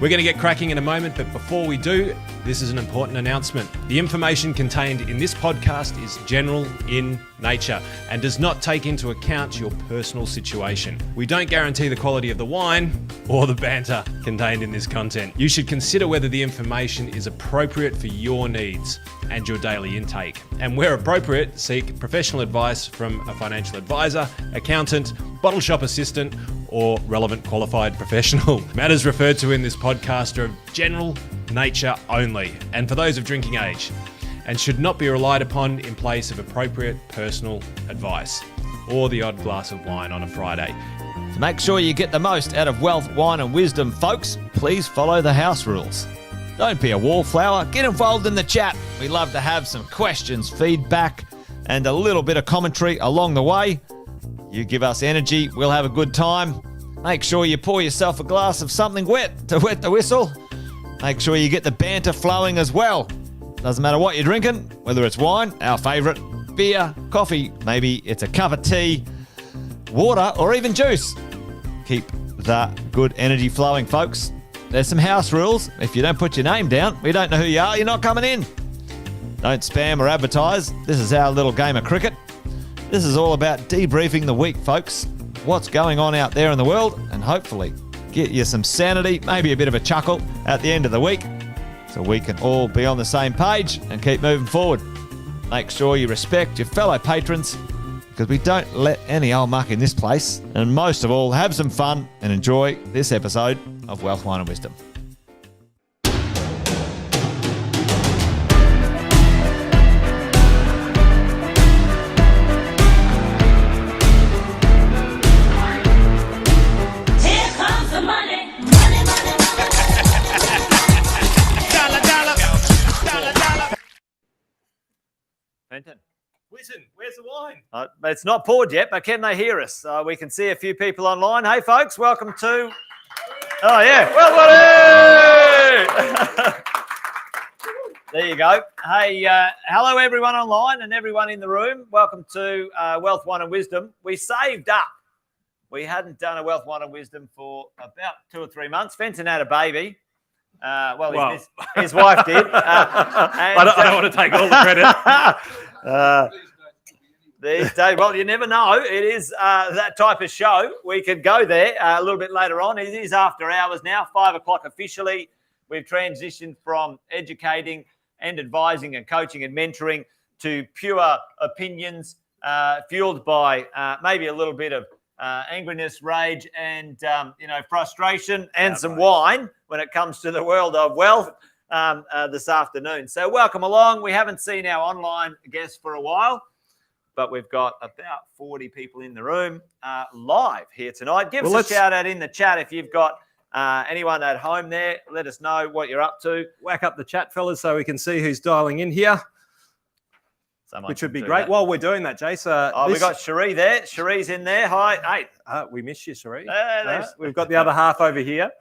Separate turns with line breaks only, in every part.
We're going to get cracking in a moment, but before we do, this is an important announcement. The information contained in this podcast is general in nature and does not take into account your personal situation. We don't guarantee the quality of the wine or the banter contained in this content. You should consider whether the information is appropriate for your needs and your daily intake. And where appropriate, seek professional advice from a financial advisor, accountant, bottle shop assistant, or relevant qualified professional. Matters referred to in this podcast are of general nature only, and for those of drinking age, and should not be relied upon in place of appropriate personal advice or the odd glass of wine on a Friday.
To make sure you get the most out of wealth, wine and wisdom, folks, please follow the house rules. Don't be a wallflower, get involved in the chat. We love to have some questions, feedback, and a little bit of commentary along the way. You give us energy, we'll have a good time. Make sure you pour yourself a glass of something wet to wet the whistle. Make sure you get the banter flowing as well. Doesn't matter what you're drinking, whether it's wine, our favourite, beer, coffee, maybe it's a cup of tea, water, or even juice. Keep the good energy flowing, folks. There's some house rules. If you don't put your name down, we don't know who you are, you're not coming in. Don't spam or advertise. This is our little game of cricket. This is all about debriefing the week, folks. What's going on out there in the world, and hopefully get you some sanity, maybe a bit of a chuckle at the end of the week, so we can all be on the same page and keep moving forward. Make sure you respect your fellow patrons, because we don't let any old muck in this place. And most of all, have some fun and enjoy this episode of Wealth, Wine and Wisdom. Fenton.
Listen, where's the wine?
It's not poured yet, but can they hear us? We can see a few people online. Hey, folks, welcome to... Oh, yeah. Well, there you go. Hey, hello, everyone online and everyone in the room. Welcome to Wealth, Wine and Wisdom. We saved up. We hadn't done a Wealth, Wine and Wisdom for about 2 or 3 months. Fenton had a baby. His wife did. I
don't want to take all the credit.
These days, well, you never know. It is that type of show. We could go there a little bit later on. It is after hours now, 5 o'clock officially. We've transitioned from educating and advising and coaching and mentoring to pure opinions fueled by maybe a little bit of angriness, rage, and frustration, and some wine when it comes to the world of wealth this afternoon. So welcome along. We haven't seen our online guests for a while, but we've got about 40 people in the room live here tonight. Give us a shout out in the chat if you've got anyone at home there. Let us know what you're up to.
Whack up the chat, fellas, so we can see who's dialing in here. Which would be great. While we're doing that, Jace.
We got Cherie there. Cherie's in there. Hi.
Hey. We miss you, Cherie. We've got the other half over here.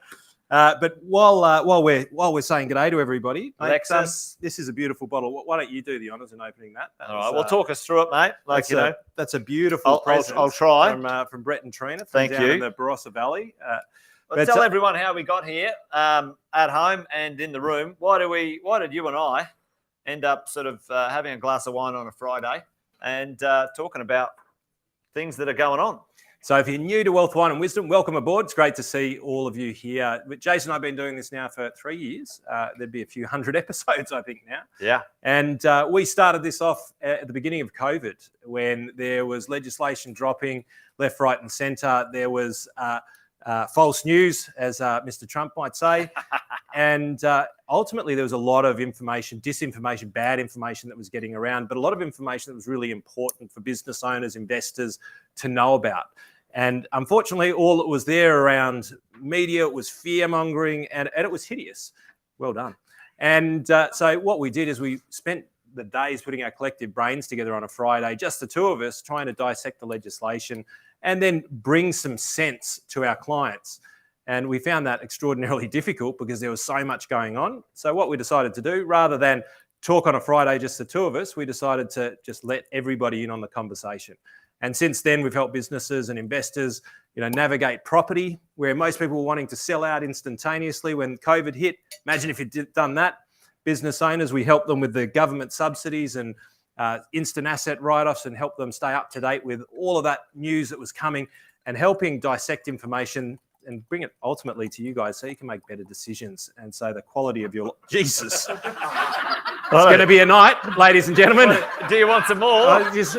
But while we're saying g'day to everybody,
Alexis,
this is a beautiful bottle. Why don't you do the honours in opening that?
All right, well, talk us through it, mate.
That's a beautiful present.
I'll try
from Brett and Trina.
Thank you.
In the Barossa Valley.
Tell everyone how we got here at home and in the room. Why did you and I end up sort of having a glass of wine on a Friday and talking about things that are going on?
So if you're new to Wealth, Wine and Wisdom, welcome aboard. It's great to see all of you here. But Jason and I have been doing this now for 3 years. There'd be a few hundred episodes, I think, now.
Yeah.
And we started this off at the beginning of COVID when there was legislation dropping left, right and centre. There was false news, as Mr. Trump might say. And ultimately, there was a lot of information, disinformation, bad information that was getting around, but a lot of information that was really important for business owners, investors to know about. And unfortunately, all that was there around media was fear-mongering, and it was hideous. Well done. And so what we did is we spent the days putting our collective brains together on a Friday, just the two of us, trying to dissect the legislation and then bring some sense to our clients. And we found that extraordinarily difficult because there was so much going on. So what we decided to do, rather than talk on a Friday, just the two of us, we decided to just let everybody in on the conversation. And since then, we've helped businesses and investors navigate property, where most people were wanting to sell out instantaneously when COVID hit. Imagine if you'd done that. Business owners, we helped them with the government subsidies and instant asset write-offs and helped them stay up to date with all of that news that was coming and helping dissect information and bring it ultimately to you guys so you can make better decisions. And so the quality of your... Jesus. It's going to be a night, ladies and gentlemen.
Do you want some more?
I just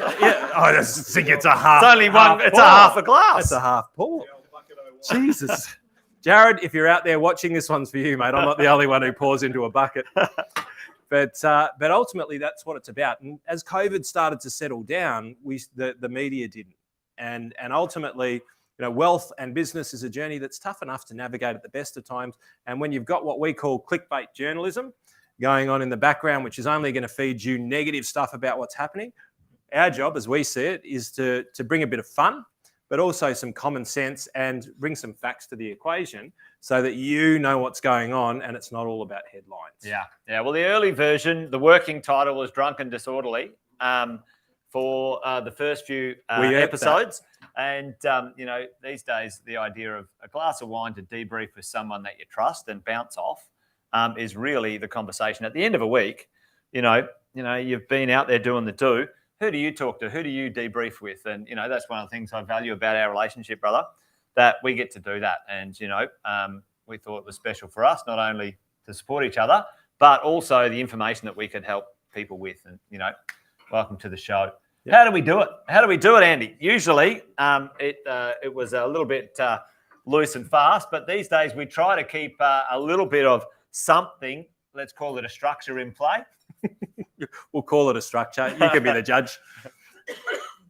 think it's a half.
It's only one. It's a half a glass.
It's a half pour. Jesus. Jared, if you're out there watching, this one's for you, mate. I'm not the only one who pours into a bucket. But ultimately, that's what it's about. And as COVID started to settle down, the media didn't. And ultimately, wealth and business is a journey that's tough enough to navigate at the best of times. And when you've got what we call clickbait journalism going on in the background, which is only going to feed you negative stuff about what's happening, our job, as we see it, is to bring a bit of fun, but also some common sense and bring some facts to the equation so that you know what's going on and it's not all about headlines.
Yeah. Well, the early version, the working title was Drunk and Disorderly for the first few episodes. And, these days, the idea of a glass of wine to debrief with someone that you trust and bounce off is really the conversation. At the end of a week, you've been out there doing the do. Who do you talk to? Who do you debrief with? And, that's one of the things I value about our relationship, brother, that we get to do that. And, we thought it was special for us, not only to support each other, but also the information that we could help people with. And, welcome to the show. Yeah. How do we do it? Andy? Usually it was a little bit loose and fast, but these days we try to keep a little bit of something, let's call it a structure in play.
We'll call it a structure. You can be the judge.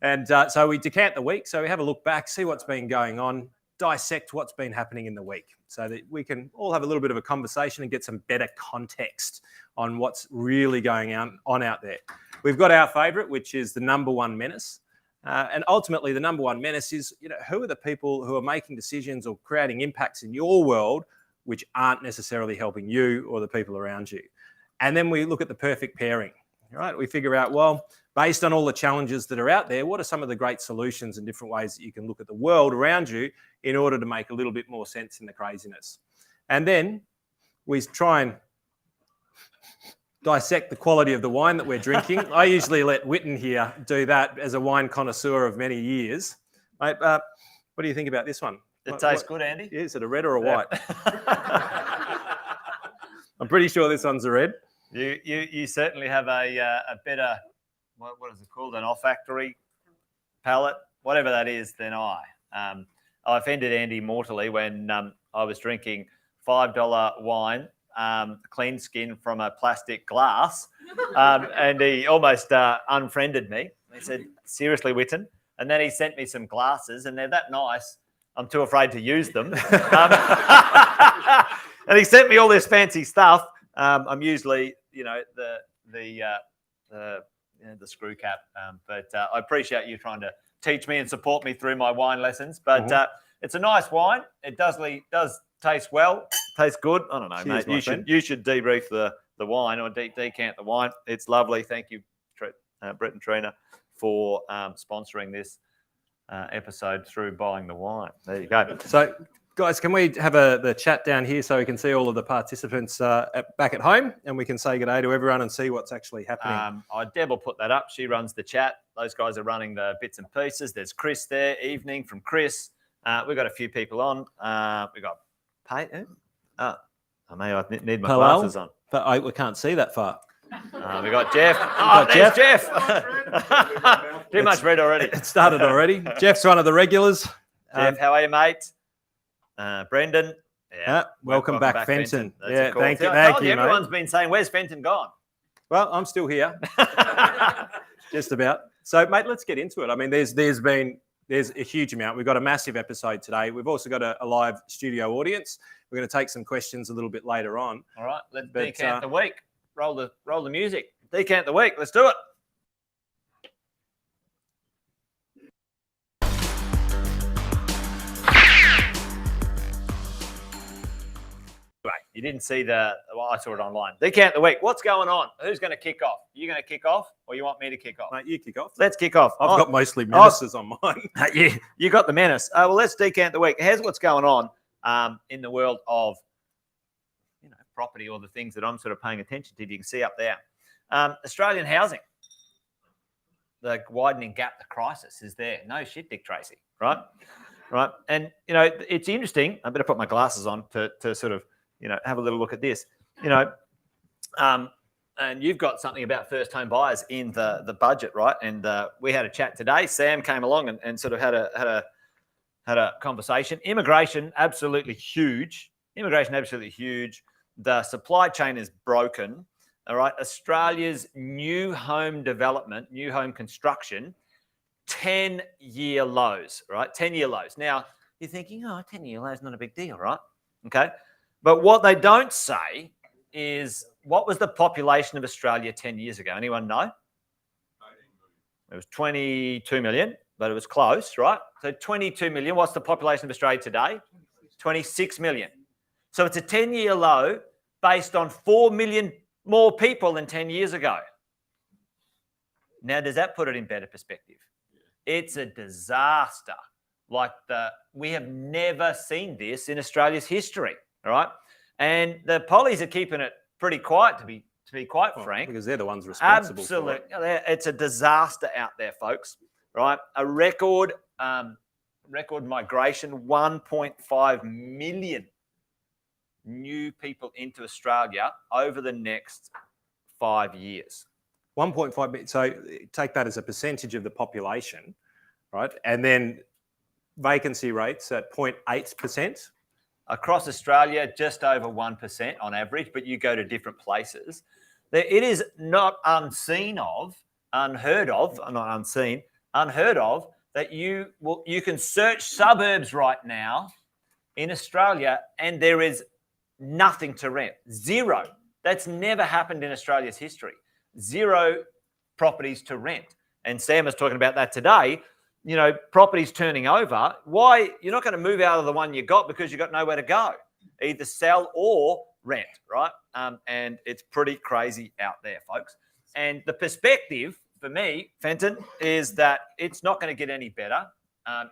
And so we decant the week. So we have a look back, see what's been going on, dissect what's been happening in the week so that we can all have a little bit of a conversation and get some better context on what's really going on out there. We've got our favourite, which is the number one menace. And ultimately, the number one menace is, who are the people who are making decisions or creating impacts in your world which aren't necessarily helping you or the people around you. And then we look at the perfect pairing. Right? We figure out, well, based on all the challenges that are out there, what are some of the great solutions and different ways that you can look at the world around you in order to make a little bit more sense in the craziness. And then we try and dissect the quality of the wine that we're drinking. I usually let Witten here do that as a wine connoisseur of many years. Mate, what do you think about this one?
It tastes good, Andy.
Is it a red or a white? I'm pretty sure this one's a red.
You certainly have a better, what is it called, an olfactory palate, whatever that is, than I. I offended Andy mortally when I was drinking $5 wine, clean skin from a plastic glass, and he almost unfriended me. He said, seriously, Witten? And then he sent me some glasses, and they're that nice, I'm too afraid to use them. And he sent me all this fancy stuff. I'm usually, the screw cap. But I appreciate you trying to teach me and support me through my wine lessons. But it's a nice wine. It does taste well. Tastes good. I don't know,
Cheers,
mate. You should debrief the wine or decant the wine. It's lovely. Thank you, Brett and Trina, for sponsoring this episode through buying the wine. There you go.
So, guys, can we have the chat down here so we can see all of the participants back at home and we can say good day to everyone and see what's actually happening?
Deb will put that up. She runs the chat. Those guys are running the bits and pieces. There's Chris there. Evening from Chris. We've got a few people on. We've got Peyton. I need my glasses on.
But we can't see that far.
We got Jeff. There's Jeff. Too much red already.
It started already. Jeff's one of the regulars.
Jeff, how are you, mate? Brendan.
Yeah. Welcome back, Fenton.
That's
thank you,
mate.
Everyone's
been saying, where's Fenton gone?
Well, I'm still here. Just about. So, mate, let's get into it. I mean, there's a huge amount. We've got a massive episode today. We've also got a live studio audience. We're going to take some questions a little bit later on.
All right, let's decant the week. Roll the music. Decant the week. Let's do it. You didn't see well, I saw it online. Decant of the week. What's going on? Who's going to kick off? You going to kick off, or you want me to kick off?
Mate, you kick off.
Let's kick off.
I've got mostly menaces on mine.
You got the menace. Well, let's decant the week. Here's what's going on in the world of property, or the things that I'm sort of paying attention to. You can see up there. Australian housing. The widening gap, the crisis is there. No shit, Dick Tracy, right? Right. And, it's interesting. I better put my glasses on to sort of, have a little look at this. And you've got something about first home buyers in the budget, right? And we had a chat today. Sam came along and sort of had a conversation. Immigration, absolutely huge. The supply chain is broken. All right. Australia's new home development, new home construction, 10-year lows, right? 10-year lows. Now, you're thinking, 10-year lows, not a big deal, right? Okay. But what they don't say is, what was the population of Australia 10 years ago? Anyone know? It was 22 million, but it was close, right? So 22 million. What's the population of Australia today? 26 million. So it's a 10-year low based on 4 million more people than 10 years ago. Now, does that put it in better perspective? It's a disaster. We have never seen this in Australia's history, all right? And the pollies are keeping it pretty quiet, to be quite frank.
Because they're the ones responsible.
Absolutely. It's a disaster out there, folks, right? A record migration, 1.5 million new people into Australia over the next 5 years.
1.5 million. So take that as a percentage of the population, right? And then vacancy rates at 0.8%.
Across Australia, just over 1% on average, but you go to different places. It is not unheard of that you can search suburbs right now in Australia and there is nothing to rent. Zero. That's never happened in Australia's history. Zero properties to rent. And Sam was talking about that today. Properties turning over. Why? You're not going to move out of the one you got because you've got nowhere to go. Either sell or rent, right? And it's pretty crazy out there, folks. And the perspective for me, Fenton, is that it's not going to get any better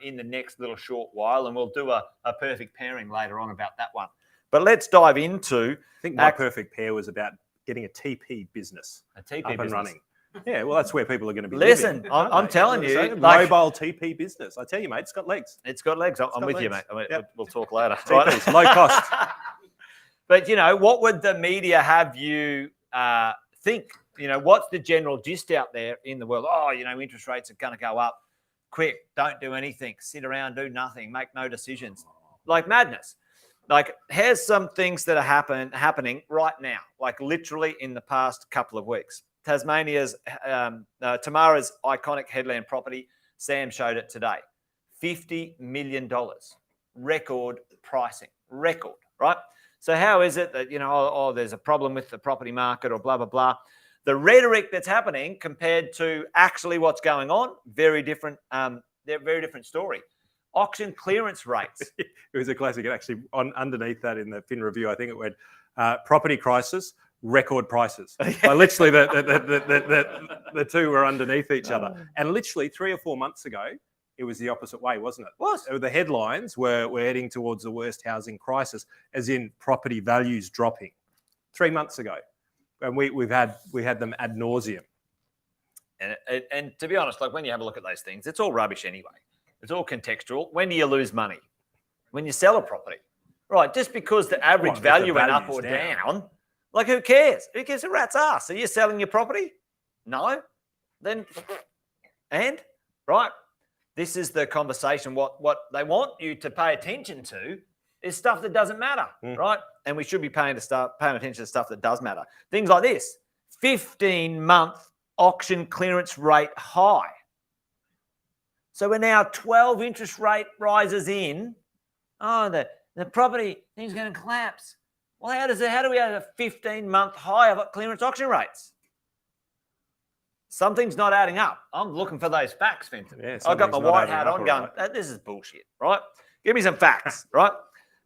in the next little short while. And we'll do a perfect pairing later on about that one. But let's dive into...
I think my perfect pair was about getting a TP business up and running. Yeah, well, that's where people are going to be living.
I'm telling you.
Mobile TP business. I tell you, mate, it's got legs.
It's got legs. I'm with you, mate. We'll talk later.
TP's low cost.
But, what would the media have you think? What's the general gist out there in the world? Interest rates are going to go up. Quick, don't do anything. Sit around, do nothing, make no decisions. Like madness. Here's some things that are happening right now, literally in the past couple of weeks. Tasmania's, Tamara's iconic headland property, Sam showed it today. $50 million. Record pricing. Record, right? So how is it that, there's a problem with the property market or blah, blah, blah. The rhetoric that's happening compared to actually what's going on, very different. They're very different story. Auction clearance rates.
It was a classic. It actually, underneath that in the Fin Review, I think it went property crisis, record prices. So literally the two were underneath each other. And literally 3 or 4 months ago, it was the opposite way, wasn't it?
Was.
The headlines were heading towards the worst housing crisis, as in property values dropping. 3 months ago. And we had them ad nauseum.
And to be honest, when you have a look at those things, it's all rubbish anyway. It's all contextual. When do you lose money? When you sell a property. Right, just because the average value went up or down, who cares? Who cares a rat's ass? Are you selling your property? No? Then, right? This is the conversation. What they want you to pay attention to is stuff that doesn't matter, right? And we should be paying attention to stuff that does matter. Things like this. 15-month auction clearance rate high. So we're now 12 interest rate rises in. The property thing's going to collapse. Well, how do we have a 15-month high of clearance auction rates? Something's not adding up. I'm looking for those facts, Fenton. Yeah, I've got my white hat on going, this is bullshit, right? Give me some facts, right?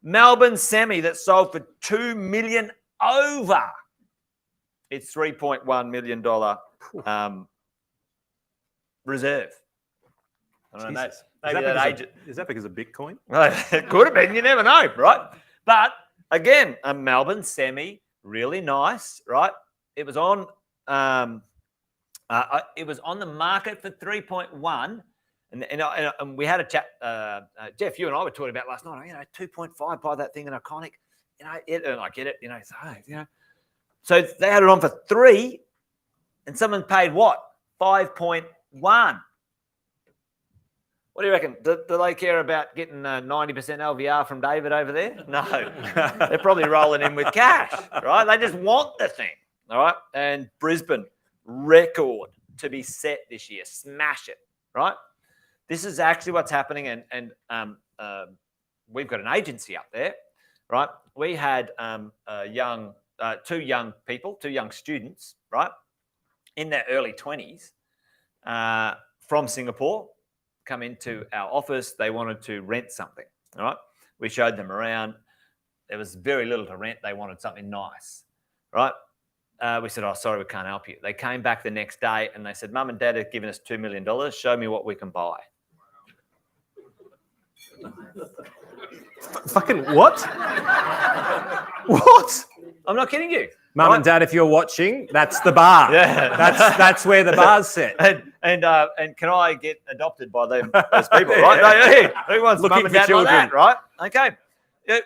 Melbourne semi that sold for $2 million over its $3.1 million reserve. I don't know, maybe that agent.
Is that because of Bitcoin?
It could have been. You never know, right? But again, a Melbourne semi, really nice, right? It was on. It was on the market for 3.1, and we had a chat. Jeff, you and I were talking about last night. 2.5, buy that thing in Iconic. And I get it. So they had it on for 3, and someone paid what? 5.1. What do you reckon? Do they care about getting 90% LVR from David over there? No. They're probably rolling in with cash, right? They just want the thing, all right? And Brisbane, record to be set this year. Smash it, right? This is actually what's happening. And we've got an agency up there, right? We had two young students, right, in their early 20s from Singapore, come into our office. They wanted to rent something, all right? We showed them around. There was very little to rent. They wanted something nice, right? We said, oh, sorry, we can't help you. They came back the next day and they said, Mum and Dad have given us $2 million. Show me what we can buy.
Fucking what? What?
I'm not kidding you.
Mum and Dad, if you're watching, that's the bar.
Yeah.
That's where the bar's set.
And can I get adopted by those people, right? No, who wants
Looking
mum and
for
dad
children.
like that, right? Okay.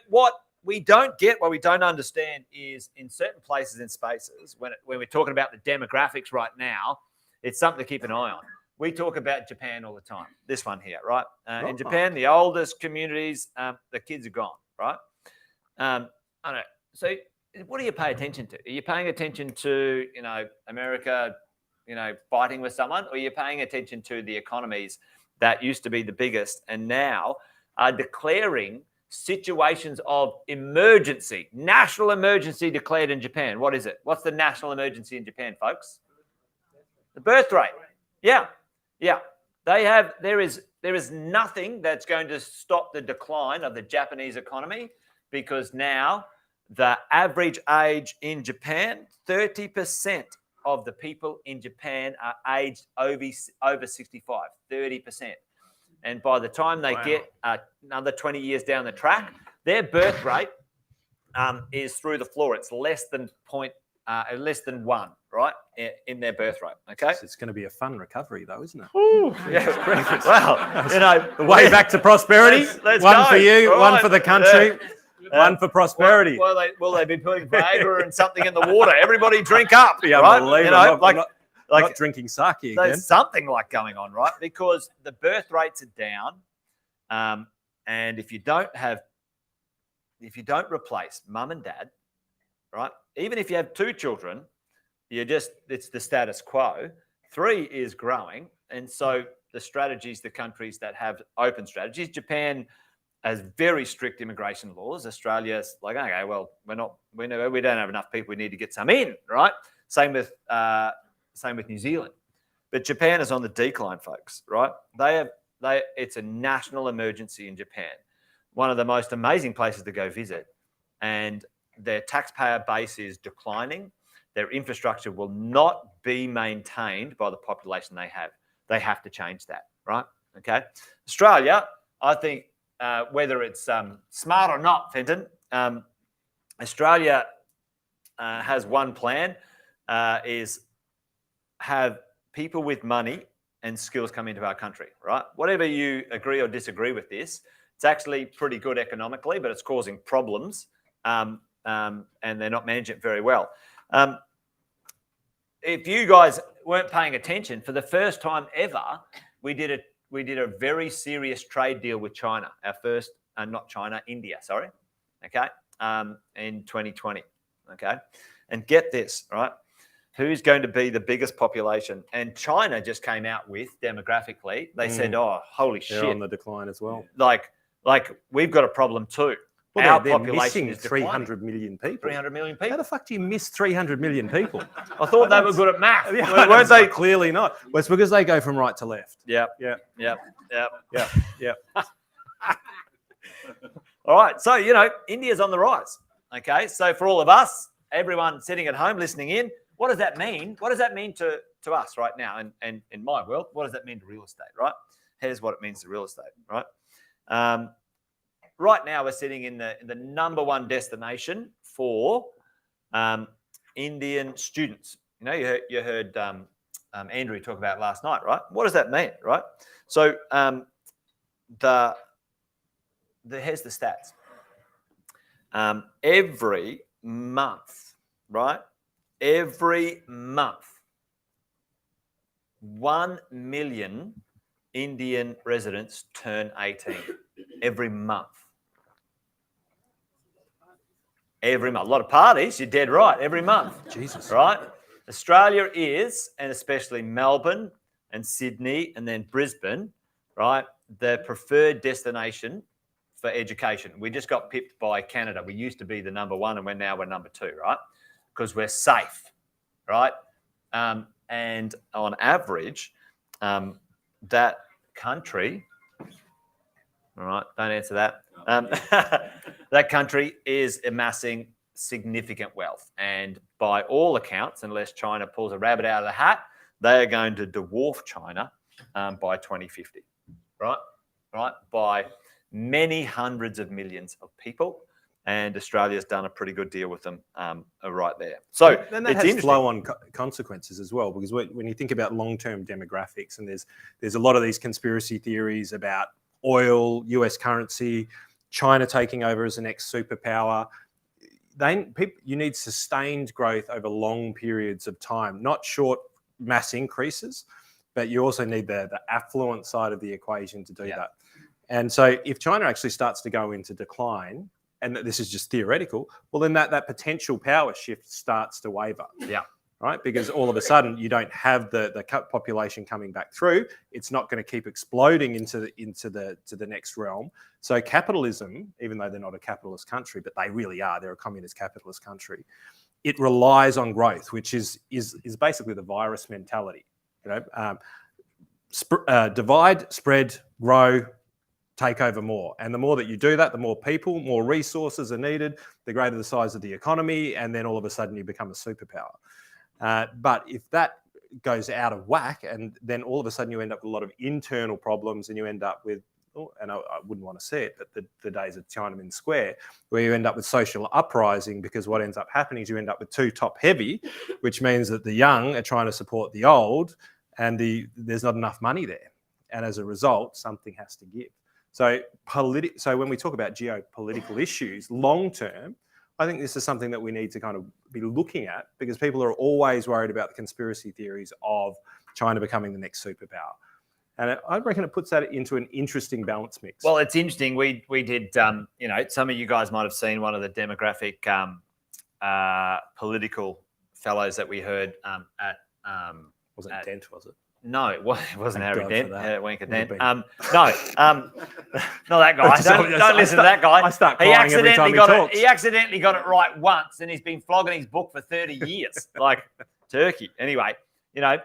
What we don't get, what we don't understand is in certain places and spaces, when we're talking about the demographics right now, it's something to keep an eye on. We talk about Japan all the time. This one here, right? In Japan, the oldest communities, the kids are gone, right? I don't know. So what do you pay attention to? Are you paying attention to, America, fighting with someone, or are you paying attention to the economies that used to be the biggest and now are declaring situations of emergency, national emergency declared in Japan? What is it? What's the national emergency in Japan, folks? The birth rate. Yeah. There is nothing that's going to stop the decline of the Japanese economy, because now the average age in Japan, 30% of the people in Japan are aged over 65, 30%. And by the time they get another 20 years down the track, their birth rate is through the floor. It's less than 1, right, in their birth rate. Okay,
It's going to be a fun recovery, though, isn't it?
Ooh, yeah. Well,
the way back to prosperity.
Let's
one
go.
for you,
All
one
right.
for the country, one for prosperity.
Will they be putting Viagra and something in the water? Everybody drink up,
Yeah,
right?
unbelievable. I'm not drinking sake again.
There's something like going on, right? Because the birth rates are down, and if you don't replace mum and dad, right? Even if you have 2 children, it's the status quo. 3 is growing, and so the strategies, the countries that have open strategies, Japan has very strict immigration laws. Australia's like, okay, well, we don't have enough people. We need to get some in, right? Same with New Zealand, but Japan is on the decline, folks. Right? It's a national emergency in Japan. One of the most amazing places to go visit, and their taxpayer base is declining. Their infrastructure will not be maintained by the population they have. They have to change that, right? Okay. Australia, I think, whether it's smart or not, Fenton, Australia has one plan, is have people with money and skills come into our country, right? Whatever you agree or disagree with this, it's actually pretty good economically, but it's causing problems, and they're not managing it very well. If you guys weren't paying attention, for the first time ever, we did a very serious trade deal with China. Our first, India, sorry. Okay, in 2020. Okay, and get this, right? Who's going to be the biggest population? And China just came out with demographically. They said, "Oh, holy shit!"
They're on the decline as well.
Like we've got a problem too.
Well,
Our
they're
population
missing
is declining.
300 million people.
300 million
How
people.
the fuck do you miss 300 million people?
I thought they were good at math.
Yeah,
Weren't they?
Clearly not. Well, it's because they go from right to left.
Yeah.
Yeah.
Yeah.
Yeah.
All right. So, India's on the rise. Okay. So for all of us, everyone sitting at home listening in, what does that mean? What does that mean to us right now? And in my world, what does that mean to real estate, right? Here's what it means to real estate, right? Right now, we're sitting in the number one destination for Indian students. You heard Andrew talk about it last night, right? What does that mean, right? So here's the stats. Every month, right? Every month, 1 million Indian residents turn 18 every month. Every month. A lot of parties, you're dead right, every month.
Jesus.
Right? Australia is, and especially Melbourne and Sydney and then Brisbane, right, the preferred destination for education. We just got pipped by Canada. We used to be the number one and we're number two, right? Because we're safe, right? And on average, that country, all right, don't answer that. That country is amassing significant wealth. And by all accounts, unless China pulls a rabbit out of the hat, they are going to dwarf China by 2050, right? Right? By many hundreds of millions of people. And Australia's done a pretty good deal with them right there. So
then that has flow-on consequences as well, because when you think about long-term demographics, and there's a lot of these conspiracy theories about oil, US currency, China taking over as the next superpower. You need sustained growth over long periods of time, not short mass increases, but you also need the affluent side of the equation to do that. And so if China actually starts to go into decline, and this is just theoretical, well, then that potential power shift starts to waver.
Yeah.
Right? Because all of a sudden you don't have the population coming back through. It's not going to keep exploding into the next realm. So capitalism, even though they're not a capitalist country, but they really are, they're a communist capitalist country. It relies on growth, which is basically the virus mentality. Divide, spread, grow, take over more. And the more that you do that, the more people, more resources are needed, the greater the size of the economy, and then all of a sudden you become a superpower. But if that goes out of whack, and then all of a sudden you end up with a lot of internal problems, and you end up with, and I wouldn't want to say it, but the days of Tiananmen Square, where you end up with social uprising, because what ends up happening is you end up with too top heavy, which means that the young are trying to support the old, and there's not enough money there. And as a result, something has to give. So when we talk about geopolitical issues, long term, I think this is something that we need to kind of be looking at, because people are always worried about the conspiracy theories of China becoming the next superpower. And I reckon it puts that into an interesting balance mix.
Well, it's interesting. We did, some of you guys might have seen one of the demographic political fellows that we heard at.
Wasn't Dent, was it?
No, it wasn't Harry Dent. Wanker Dent.
No,
not that guy. Don't listen to that guy.
I start crying every time he talks.
He accidentally got it right once, and he's been flogging his book for 30 years, like turkey. Anyway, the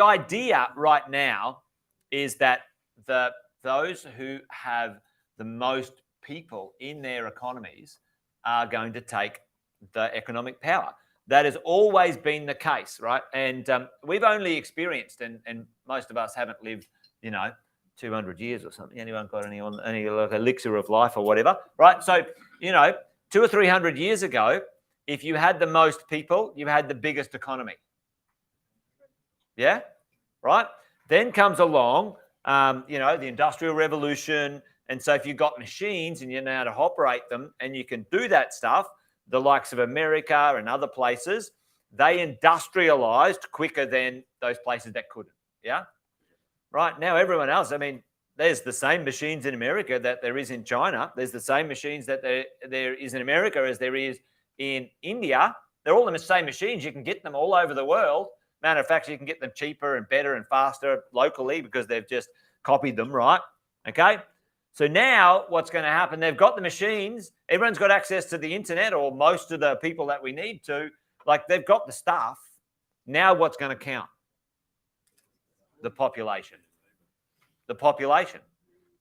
idea right now is that those who have the most people in their economies are going to take the economic power. That has always been the case, right? And we've only experienced, and most of us haven't lived, 200 years or something. Anyone got any like elixir of life or whatever, right? So, 200 or 300 years ago, if you had the most people, you had the biggest economy. Yeah, right? Then comes along, the Industrial Revolution. And so if you've got machines and you know how to operate them and you can do that stuff, the likes of America and other places, they industrialized quicker than those places that couldn't. Yeah. Right now, everyone else, there's the same machines in America that there is in China. There's the same machines that there is in America as there is in India. They're all the same machines. You can get them all over the world. Matter of fact, you can get them cheaper and better and faster locally because they've just copied them, right? Okay. So now what's going to happen, they've got the machines, everyone's got access to the internet, or most of the people that we need to, they've got the stuff. Now what's going to count? The population. The population.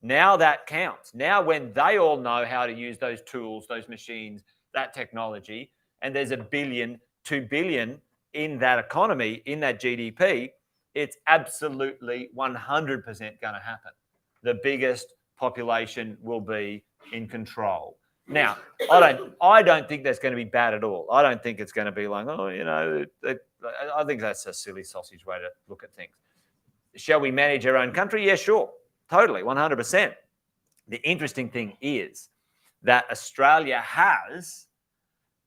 Now that counts. Now when they all know how to use those tools, those machines, that technology, and there's $1 billion, $2 billion in that economy, in that GDP, it's absolutely 100% going to happen. The biggest population will be in control. Now, I don't think that's going to be bad at all. I don't think it's going to be like, oh, you know, I think that's a silly sausage way to look at things. Shall we manage our own country? Yeah, sure. Totally, 100%. The interesting thing is that Australia has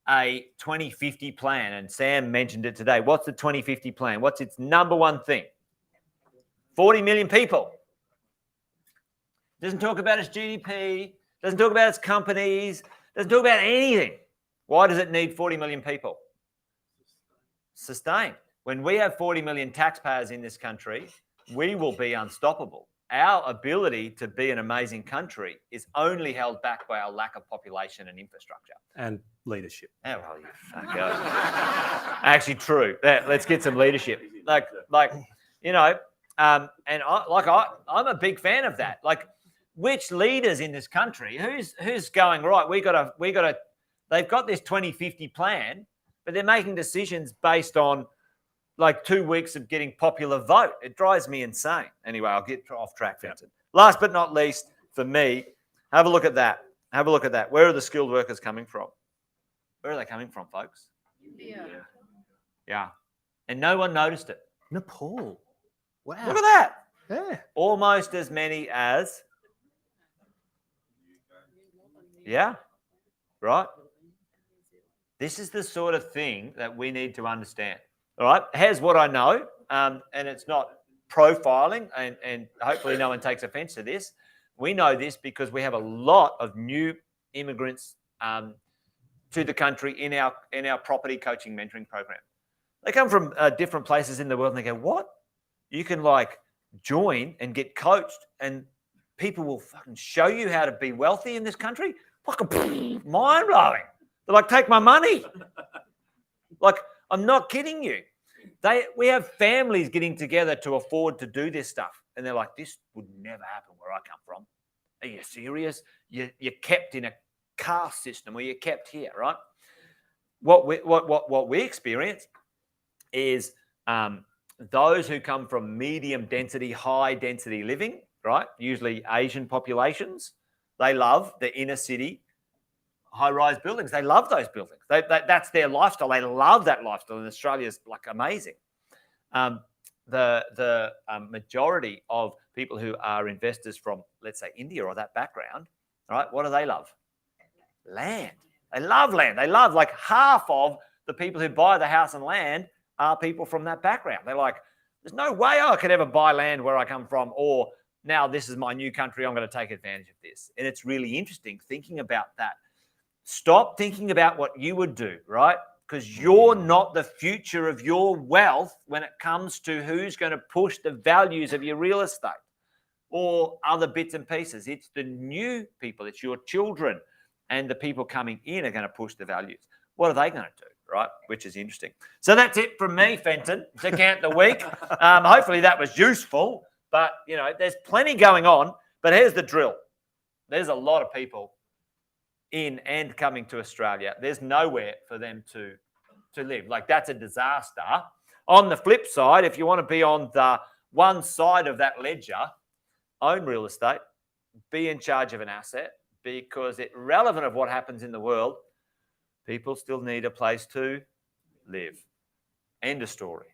a 2050 plan, and Sam mentioned it today. What's the 2050 plan? What's its number one thing? 40 million people. Doesn't talk about its GDP, doesn't talk about its companies, doesn't talk about anything. Why does it need 40 million people? Sustain. When we have 40 million taxpayers in this country, we will be unstoppable. Our ability to be an amazing country is only held back by our lack of population and infrastructure.
And leadership.
Oh, well, you fuck up. Actually, true. Let's get some leadership. Like you know, and I'm a big fan of that. Like, which leaders in this country, who's going, right, we got to, they've got this 2050 plan, but they're making decisions based on like 2 weeks of getting popular vote. It drives me insane. Anyway, I'll get off track, Vincent. Last but not least, for me, have a look at that. Have a look at that. Where are the skilled workers coming from? Where are they coming from, folks?
India.
Yeah. And no one noticed it.
Nepal. Wow.
Look at that.
Yeah.
Almost as many as. Yeah. Right. This is the sort of thing that we need to understand. All right. Here's what I know. And it's not profiling, and hopefully no one takes offense to this. We know this because we have a lot of new immigrants to the country in our property coaching mentoring program. They come from different places in the world, and they go, what? You can like join and get coached, and people will fucking show you how to be wealthy in this country? Fucking mind blowing. They're like, take my money. Like, I'm not kidding you. We have families getting together to afford to do this stuff. And they're like, this would never happen where I come from. Are you serious? You're kept in a caste system, or you're kept here, right? What we experience is those who come from medium density, high density living, right? Usually Asian populations. They love the inner city high-rise buildings. They love those buildings. That's their lifestyle. They love that lifestyle. And Australia's like amazing. The majority of people who are investors from, let's say, India or that background, right? What do they love? Land. They love land. They love, like, half of the people who buy the house and land are people from that background. They're like, there's no way I could ever buy land where I come from, or now this is my new country, I'm going to take advantage of this. And it's really interesting thinking about that. Stop thinking about what you would do, right? Because you're not the future of your wealth when it comes to who's going to push the values of your real estate or other bits and pieces. It's the new people, it's your children, and the people coming in are going to push the values. What are they going to do, right? Which is interesting. So that's it from me, Fenton, to count the week. Hopefully that was useful, but, you know, there's plenty going on. But here's the drill. There's a lot of people in and coming to Australia. There's nowhere for them to live. Like, that's a disaster. On the flip side, if you want to be on the one side of that ledger, own real estate, be in charge of an asset, because irrelevant of what happens in the world, people still need a place to live. End of story.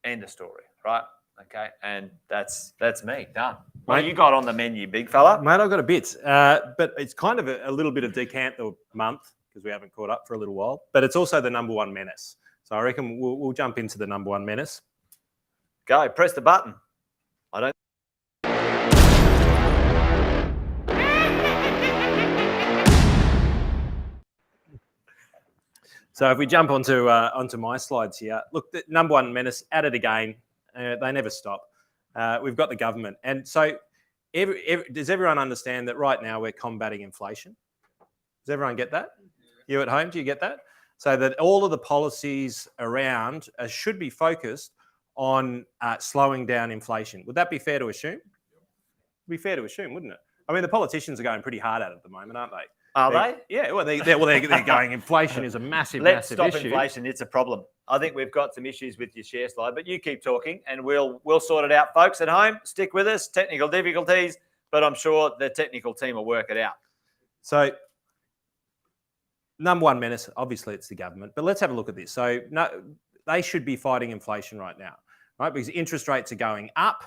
End of story, right? Okay, and that's me, done. What you got on the menu, big fella?
Mate, I've got a bit, but it's kind of a little bit of decant the month because we haven't caught up for a little while, but it's also the number one menace. So I reckon we'll jump into the number one menace.
Go, press the button. I don't.
So if we jump onto my slides here, look, the number one menace, at it again. They never stop. We've got the government. And so does everyone understand that right now we're combating inflation? Does everyone get that? You at home, do you get that? So that all of the policies around should be focused on slowing down inflation. Would that be fair to assume? It'd be fair to assume, wouldn't it? I mean, the politicians are going pretty hard at it at the moment, aren't they?
Are they?
Yeah, well, they're going. Inflation is a massive,
Let's
massive
stop
issue.
inflation. It's a problem. I think we've got some issues with your share slide, but you keep talking, and we'll sort it out, folks at home. Stick with us. Technical difficulties, but I'm sure the technical team will work it out.
So, number one menace, obviously, it's the government. But let's have a look at this. So, no, they should be fighting inflation right now, right? Because interest rates are going up,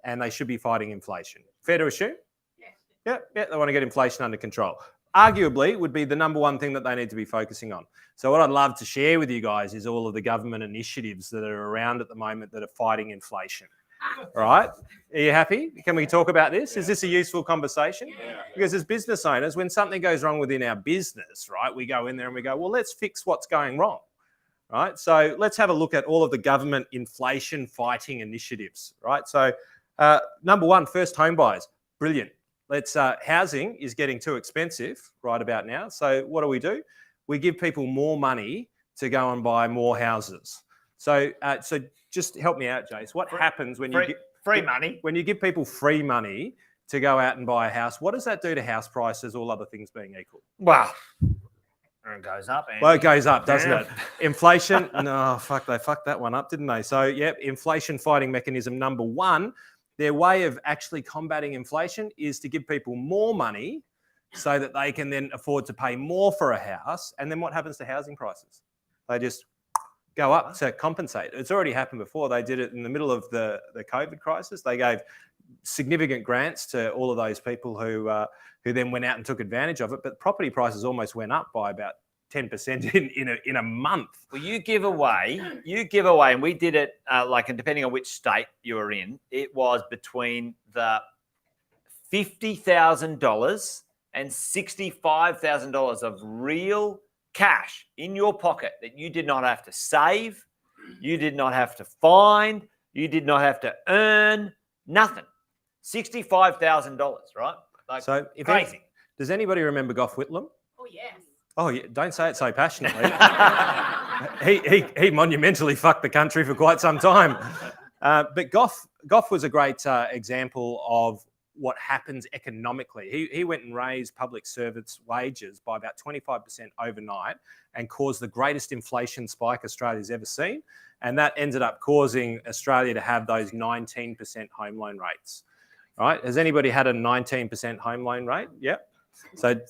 and they should be fighting inflation. Fair to assume? Yes. Yeah, they want to get inflation under control. Arguably, would be the number one thing that they need to be focusing on. So what I'd love to share with you guys is all of the government initiatives that are around at the moment that are fighting inflation. All right? Are you happy? Can we talk about this? Is this a useful conversation? Because as business owners, when something goes wrong within our business, right, we go in there and we go, well, let's fix what's going wrong. Right? So let's have a look at all of the government inflation fighting initiatives. Right? So number one, first home buyers. Brilliant. Housing is getting too expensive right about now. So what do? We give people more money to go and buy more houses. So just help me out, Jace. What happens when you give
free money?
When you give people free money to go out and buy a house, what does that do to house prices, all other things being equal?
Wow. It goes up, Andy.
Well, it goes up, doesn't it? Inflation, no, they fucked that one up, didn't they? So, yep, inflation fighting mechanism number one. Their way of actually combating inflation is to give people more money so that they can then afford to pay more for a house. And then what happens to housing prices? They just go up to compensate. It's already happened before. They did it in the middle of the COVID crisis. They gave significant grants to all of those people who then went out and took advantage of it. But property prices almost went up by about 10% in a month.
Well, you give away, and we did it and depending on which state you were in, it was between the $50,000 and $65,000 of real cash in your pocket that you did not have to save, you did not have to find, you did not have to earn, nothing. $65,000, right?
So
crazy.
Does anybody remember Gough Whitlam?
Oh, yes.
Oh, yeah, don't say it so passionately. he monumentally fucked the country for quite some time. But Gough was a great example of what happens economically. He went and raised public servants' wages by about 25% overnight and caused the greatest inflation spike Australia's ever seen. And that ended up causing Australia to have those 19% home loan rates. Right? Has anybody had a 19% home loan rate? Yep. So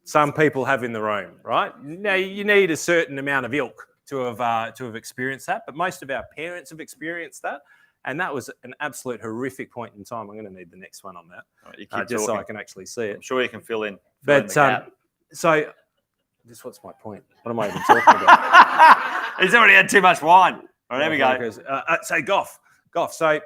some people have in the room, right? Now you need a certain amount of ilk to have experienced that, but most of our parents have experienced that, and that was an absolute horrific point in time. I'm going to need the next one on that,
right,
just so I can actually see it.
I'm sure you can fill in.
But so, just what's my point? What am I even talking about?
He's already had too much wine. All right, there we go.
So Gough. So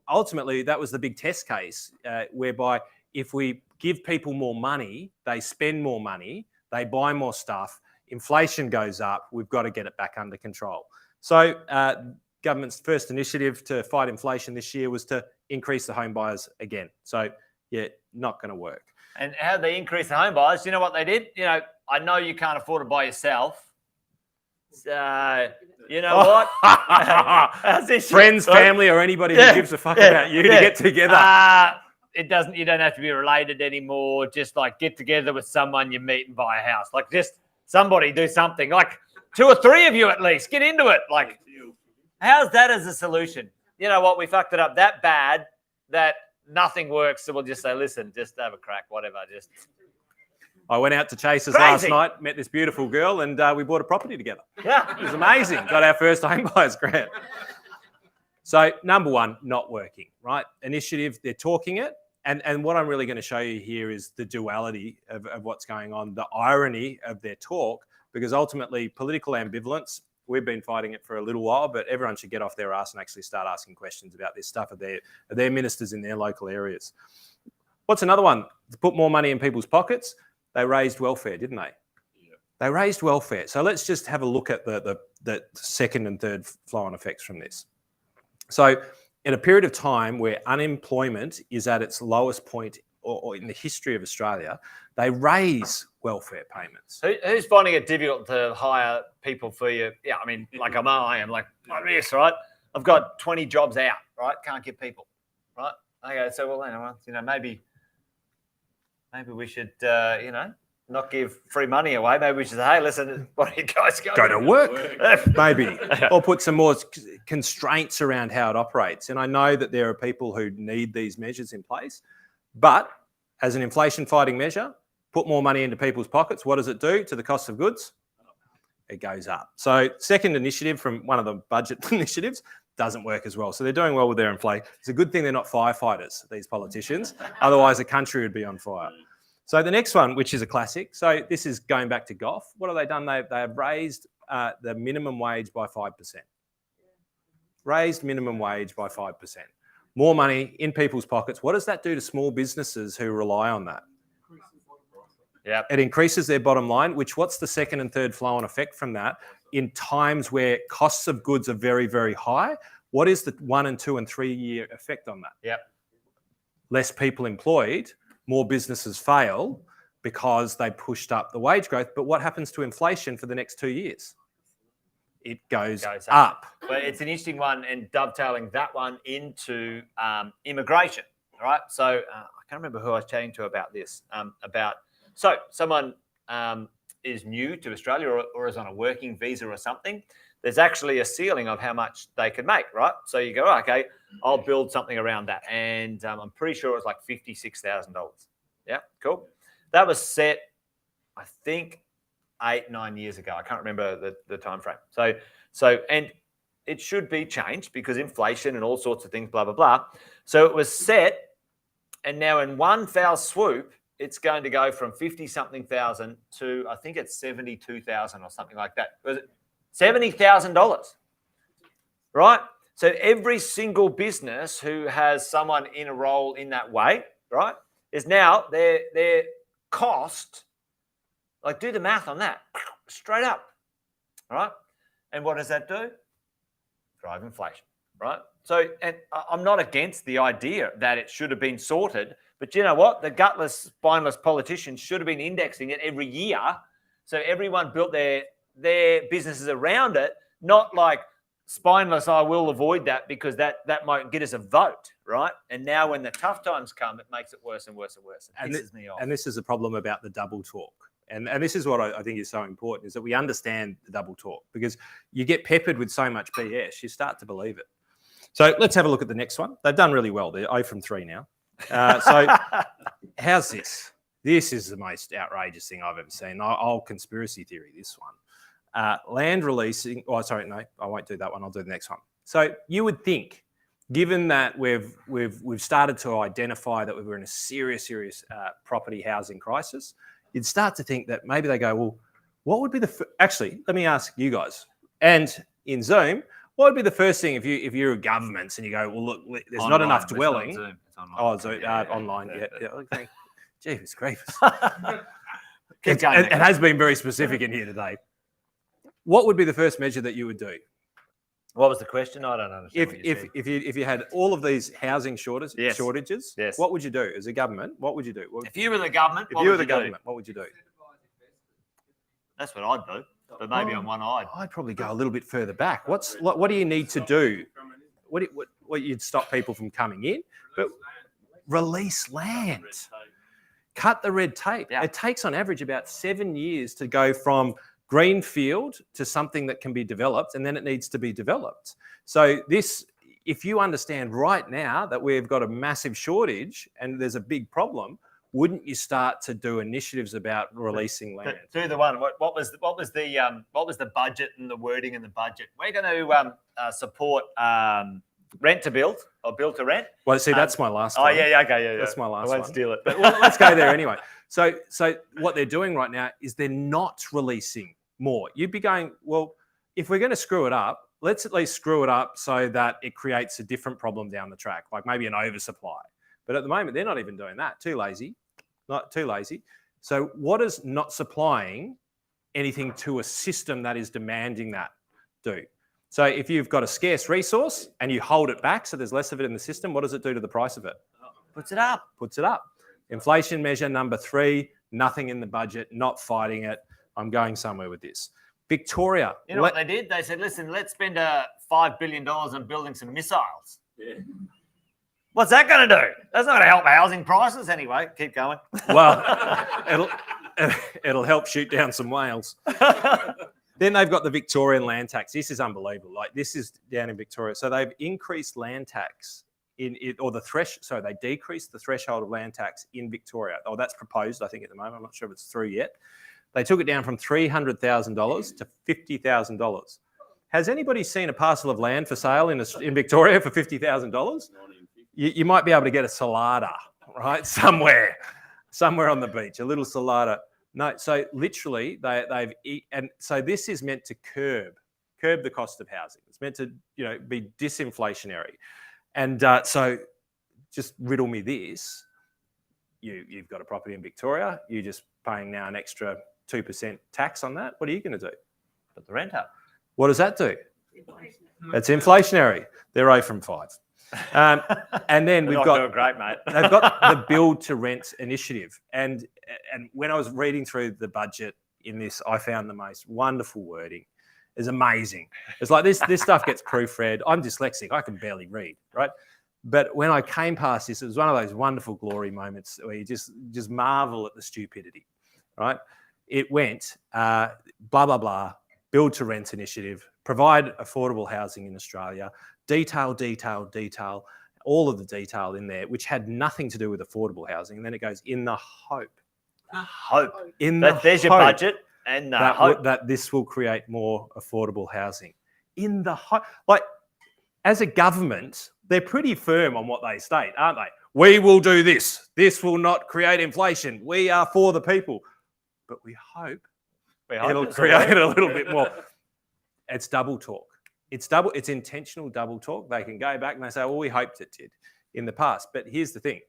ultimately, that was the big test case, whereby if we give people more money, they spend more money, they buy more stuff, inflation goes up, we've got to get it back under control. So government's first initiative to fight inflation this year was to increase the home buyers again. So, yeah, not going to work.
And how they increase the home buyers, you know what they did? I know you can't afford to buy yourself. So, you know what?
Friends, family, or anybody who gives a fuck about you to get together.
You don't have to be related anymore. Just get together with someone you meet and buy a house. Just somebody do something. 2 or 3 of you at least. Get into it. How's that as a solution? You know what? We fucked it up that bad that nothing works. So we'll just say, listen, just have a crack, whatever.
I went out to Chase's last night, met this beautiful girl, and we bought a property together.
Yeah.
It was amazing. Got our first home buyers grant. So number one, not working, right? Initiative, they're talking it. And what I'm really going to show you here is the duality of what's going on, the irony of their talk, because ultimately political ambivalence, we've been fighting it for a little while, but everyone should get off their ass and actually start asking questions about this stuff of their ministers in their local areas. What's another one? To put more money in people's pockets, they raised welfare, didn't they? Yeah. They raised welfare. So let's just have a look at the second and third flow-on effects from this. So in a period of time where unemployment is at its lowest point or in the history of Australia, they raise welfare payments.
Who's finding it difficult to hire people for you? Yeah, I mean, I am like this, right? I've got 20 jobs out, right? Can't get people, right? Okay, so maybe maybe we should, not give free money away. Maybe we should say, hey, listen, why don't you guys go
to work, maybe, or put some more constraints around how it operates. And I know that there are people who need these measures in place, but as an inflation fighting measure, put more money into people's pockets. What does it do to the cost of goods? It goes up. So second initiative from one of the budget initiatives doesn't work as well. So they're doing well with their inflation. It's a good thing they're not firefighters, these politicians. Otherwise, the country would be on fire. So the next one, which is a classic. So this is going back to Gough. What have they done? They have raised the minimum wage by 5%. Raised minimum wage by 5%. More money in people's pockets. What does that do to small businesses who rely on that?
Yeah,
it increases their bottom line, what's the second and third flow-on effect from that? In times where costs of goods are very, very high, what is the 1 and 2 and 3 year effect on that?
Yep.
Less people employed, more businesses fail because they pushed up the wage growth. But what happens to inflation for the next 2 years? It goes up.
But it's an interesting one, and dovetailing that one into immigration, right? So I can't remember who I was chatting to about this, So someone is new to Australia or is on a working visa or something. There's actually a ceiling of how much they can make, right? So you go, okay, I'll build something around that. And I'm pretty sure it was like $56,000. Yeah, cool. That was set, I think, 8-9 years ago. I can't remember the time frame. So and it should be changed because inflation and all sorts of things, blah, blah, blah. So it was set, and now in one foul swoop, it's going to go from 50-something thousand to, I think it's 72,000 or something like that. Was it $70,000? Right? So every single business who has someone in a role in that way, right, is now their cost, like do the math on that, straight up, right? And what does that do? Drive inflation, right? So, and I'm not against the idea that it should have been sorted, but you know what? The gutless, spineless politicians should have been indexing it every year, so everyone built their businesses around it, not like spineless, I will avoid that because that might get us a vote, right? And now when the tough times come, it makes it worse and worse and worse. It pisses me off.
And this is a problem about the double talk. And this is what I think is so important, is that we understand the double talk, because you get peppered with so much BS, you start to believe it. So let's have a look at the next one. They've done really well. They're 0 from 3 now. So how's this? This is the most outrageous thing I've ever seen. I'll conspiracy theory this one. Land releasing. Oh, sorry, no, I won't do that one. I'll do the next one. So you would think, given that we've started to identify that we're in a serious property housing crisis, you'd start to think that maybe they go, well, what would be actually? Let me ask you guys, and in Zoom, what would be the first thing if you're a government and you go, well, look, there's online, not enough dwelling. It's online. Oh, Zoom, online. Yeah. Jeepers creepers. It has been very specific in here today. What would be the first measure that you would do?
What was the question? I don't understand.
If you had all of these housing shortages,
yes.
What would you do as a government? What would you do?
If you were the government,
what would you do?
That's what I'd do. But maybe on one eye.
I'd probably go a little bit further back. What do you need to do? What you'd stop people from coming in, but release land, cut the red tape. Yeah. It takes on average about 7 years to go from greenfield to something that can be developed, and then it needs to be developed. So if you understand right now that we've got a massive shortage and there's a big problem, wouldn't you start to do initiatives about releasing land?
Do the one. What was the budget and the wording in the budget? We're going to support rent to build or build to rent.
Well, see, that's my last one.
Oh yeah, okay, yeah.
That's my last one.
I won't steal it.
But let's go there anyway. So what they're doing right now is they're not releasing more. You'd be going, well, if we're going to screw it up, let's at least screw it up so that it creates a different problem down the track, like maybe an oversupply. But at the moment, they're not even doing that. Too lazy. Not too lazy. So what does not supplying anything to a system that is demanding that do? So if you've got a scarce resource and you hold it back so there's less of it in the system, what does it do to the price of it?
Puts it up.
Puts it up. Inflation measure number 3, nothing in the budget, not fighting it. I'm going somewhere with this. Victoria.
You know what they did? They said, listen, let's spend $5 billion on building some missiles. Yeah. What's that going to do? That's not going to help housing prices anyway. Keep going.
Well, it'll help shoot down some whales. Then they've got the Victorian land tax. This is unbelievable. Like, this is down in Victoria. So they've increased land tax they decreased the threshold of land tax in Victoria. Oh, that's proposed, I think, at the moment. I'm not sure if it's through yet. They took it down from $300,000 to $50,000. Has anybody seen a parcel of land for sale in Victoria for $50,000? You might be able to get a salada, right? Somewhere on the beach, a little salada. No, so literally so this is meant to curb the cost of housing. It's meant to, be disinflationary. And so just riddle me this. You've got a property in Victoria. You're just paying now an extra 2% tax on that. What are you going to do?
Put the rent up.
What does that do? It's inflationary. They're 0 from 5. And then we've got
great, mate.
They've got the build to rent initiative. And when I was reading through the budget in this, I found the most wonderful wording. It's amazing. It's like this stuff gets proofread. I'm dyslexic. I can barely read, right? But when I came past this, it was one of those wonderful glory moments where you just marvel at the stupidity, right? It went, blah, blah, blah, build to rent initiative, provide affordable housing in Australia, detail, all of the detail in there, which had nothing to do with affordable housing. And then it goes, in the hope.
There's your budget. And
that this will create more affordable housing. In the hope, like, as a government, they're pretty firm on what they state, aren't they? We will do this. This will not create inflation. We are for the people. But we hope it'll create a little bit more. It's double talk. It's intentional double talk. They can go back and they say, well, we hoped it did in the past. But here's the thing.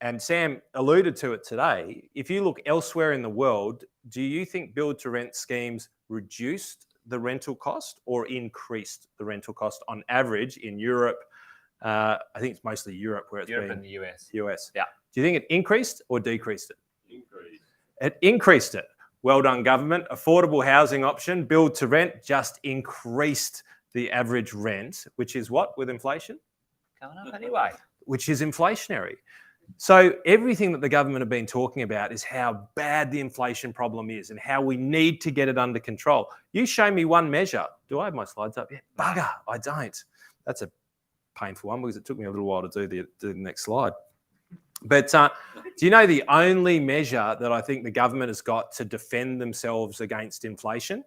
And Sam alluded to it today. If you look elsewhere in the world, do you think build-to-rent schemes reduced the rental cost or increased the rental cost on average in Europe? I think it's mostly Europe where it's
Europe and the US.
US.
Yeah.
Do you think it increased or decreased it? It increased it. Well done, government. Affordable housing option, build-to-rent, just increased the average rent, which is what with inflation?
Coming up anyway.
Which is inflationary. So everything that the government have been talking about is how bad the inflation problem is and how we need to get it under control. You show me one measure. Do I have my slides up yet? Bugger, I don't. That's a painful one because it took me a little while to do the next slide. But do you know the only measure that I think the government has got to defend themselves against inflation?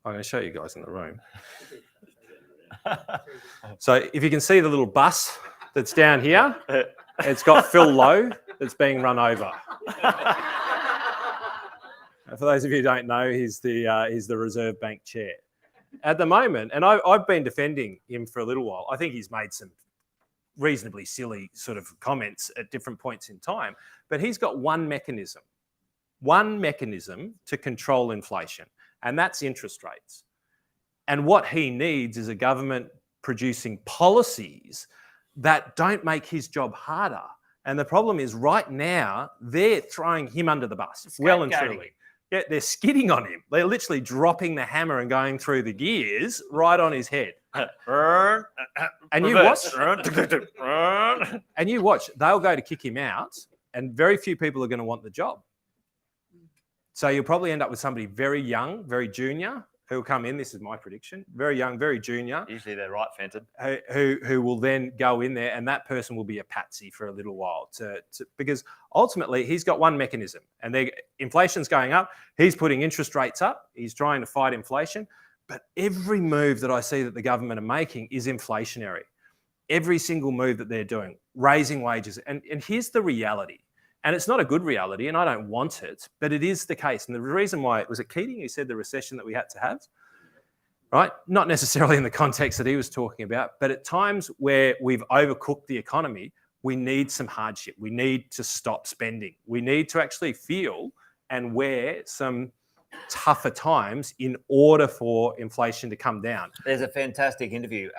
I'm going to show you guys in the room. So if you can see the little bus that's down here, it's got Phil Lowe that's being run over. For those of you who don't know, he's the Reserve Bank chair. At the moment, and I've been defending him for a little while, I think he's made some reasonably silly sort of comments at different points in time, but he's got one mechanism to control inflation, and that's interest rates. And what he needs is a government producing policies that don't make his job harder. And the problem is right now, they're throwing him under the bus, well and truly. Yeah, they're skidding on him. They're literally dropping the hammer and going through the gears right on his head. And you watch, they'll go to kick him out, and very few people are going to want the job. So you'll probably end up with somebody very young, very junior, who'll come in. This is my prediction. Very young, very junior.
Usually they're right, Fenton.
Who will then go in there, and that person will be a patsy for a little while because ultimately he's got one mechanism, and inflation's going up. He's putting interest rates up. He's trying to fight inflation. But every move that I see that the government are making is inflationary. Every single move that they're doing, raising wages. And here's the reality. And it's not a good reality, and I don't want it, but it is the case. And the reason why, was it Keating who said the recession that we had to have? Right? Not necessarily in the context that he was talking about, but at times where we've overcooked the economy, we need some hardship. We need to stop spending. We need to actually feel and wear some tougher times in order for inflation to come down.
There's a fantastic interview.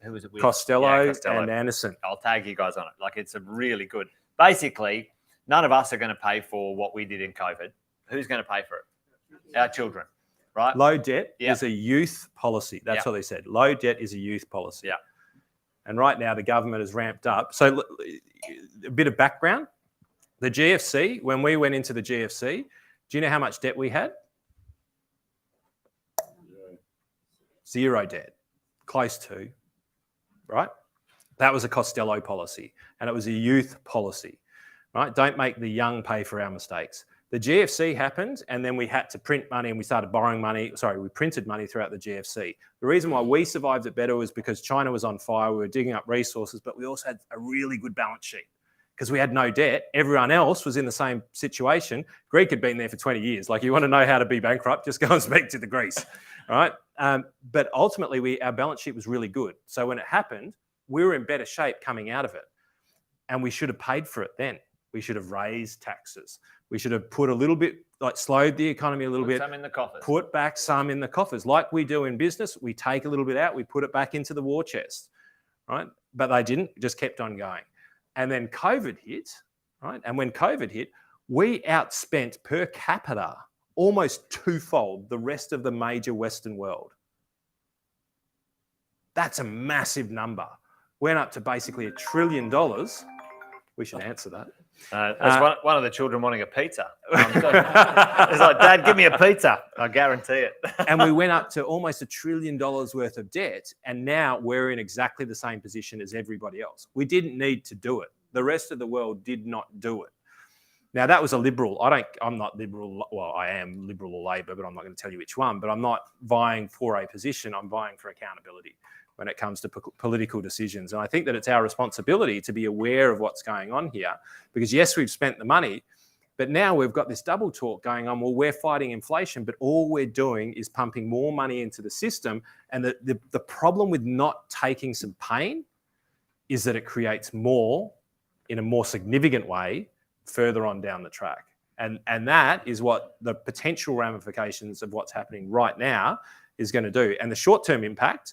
Who was it with?
Costello and Anderson.
I'll tag you guys on it. Like, it's a really good. Basically, none of us are going to pay for what we did in COVID. Who's going to pay for it? Our children, right?
Low debt is a youth policy. That's what they said. Low debt is a youth policy.
Yeah.
And right now the government has ramped up. So a bit of background. The GFC, when we went into the GFC, do you know how much debt we had? Zero debt, close to, right? That was a Costello policy, and it was a youth policy, right? Don't make the young pay for our mistakes. The GFC happened, and then we had to print money, and we started borrowing money. Sorry, we printed money throughout the GFC. The reason why we survived it better was because China was on fire. We were digging up resources, but we also had a really good balance sheet because we had no debt. Everyone else was in the same situation. Greek had been there for 20 years. Like, you want to know how to be bankrupt, just go and speak to the Greece, right? But ultimately, our balance sheet was really good. So when it happened, we were in better shape coming out of it. And we should have paid for it then. We should have raised taxes. We should have put a little bit, like slowed the economy a little bit.
Some in the coffers.
Put back some in the coffers. Like we do in business, we take a little bit out, we put it back into the war chest, right? But they didn't, just kept on going. And then COVID hit, right? And when COVID hit, we outspent per capita almost twofold the rest of the major Western world. That's a massive number. Went up to basically $1 trillion. We should answer that.
That's one of the children wanting a pizza. It's like, Dad, give me a pizza. I guarantee it.
And we went up to almost $1 trillion worth of debt. And now we're in exactly the same position as everybody else. We didn't need to do it. The rest of the world did not do it. Now, that was a Liberal. I'm not Liberal. Well, I am Liberal or Labor, but I'm not going to tell you which one. But I'm not vying for a position. I'm vying for accountability when it comes to political decisions. And I think that it's our responsibility to be aware of what's going on here, because yes, we've spent the money, but now we've got this double talk going on. Well, we're fighting inflation, but all we're doing is pumping more money into the system. And the problem with not taking some pain is that it creates more in a more significant way further on down the track. And that is what the potential ramifications of what's happening right now is going to do. And the short-term impact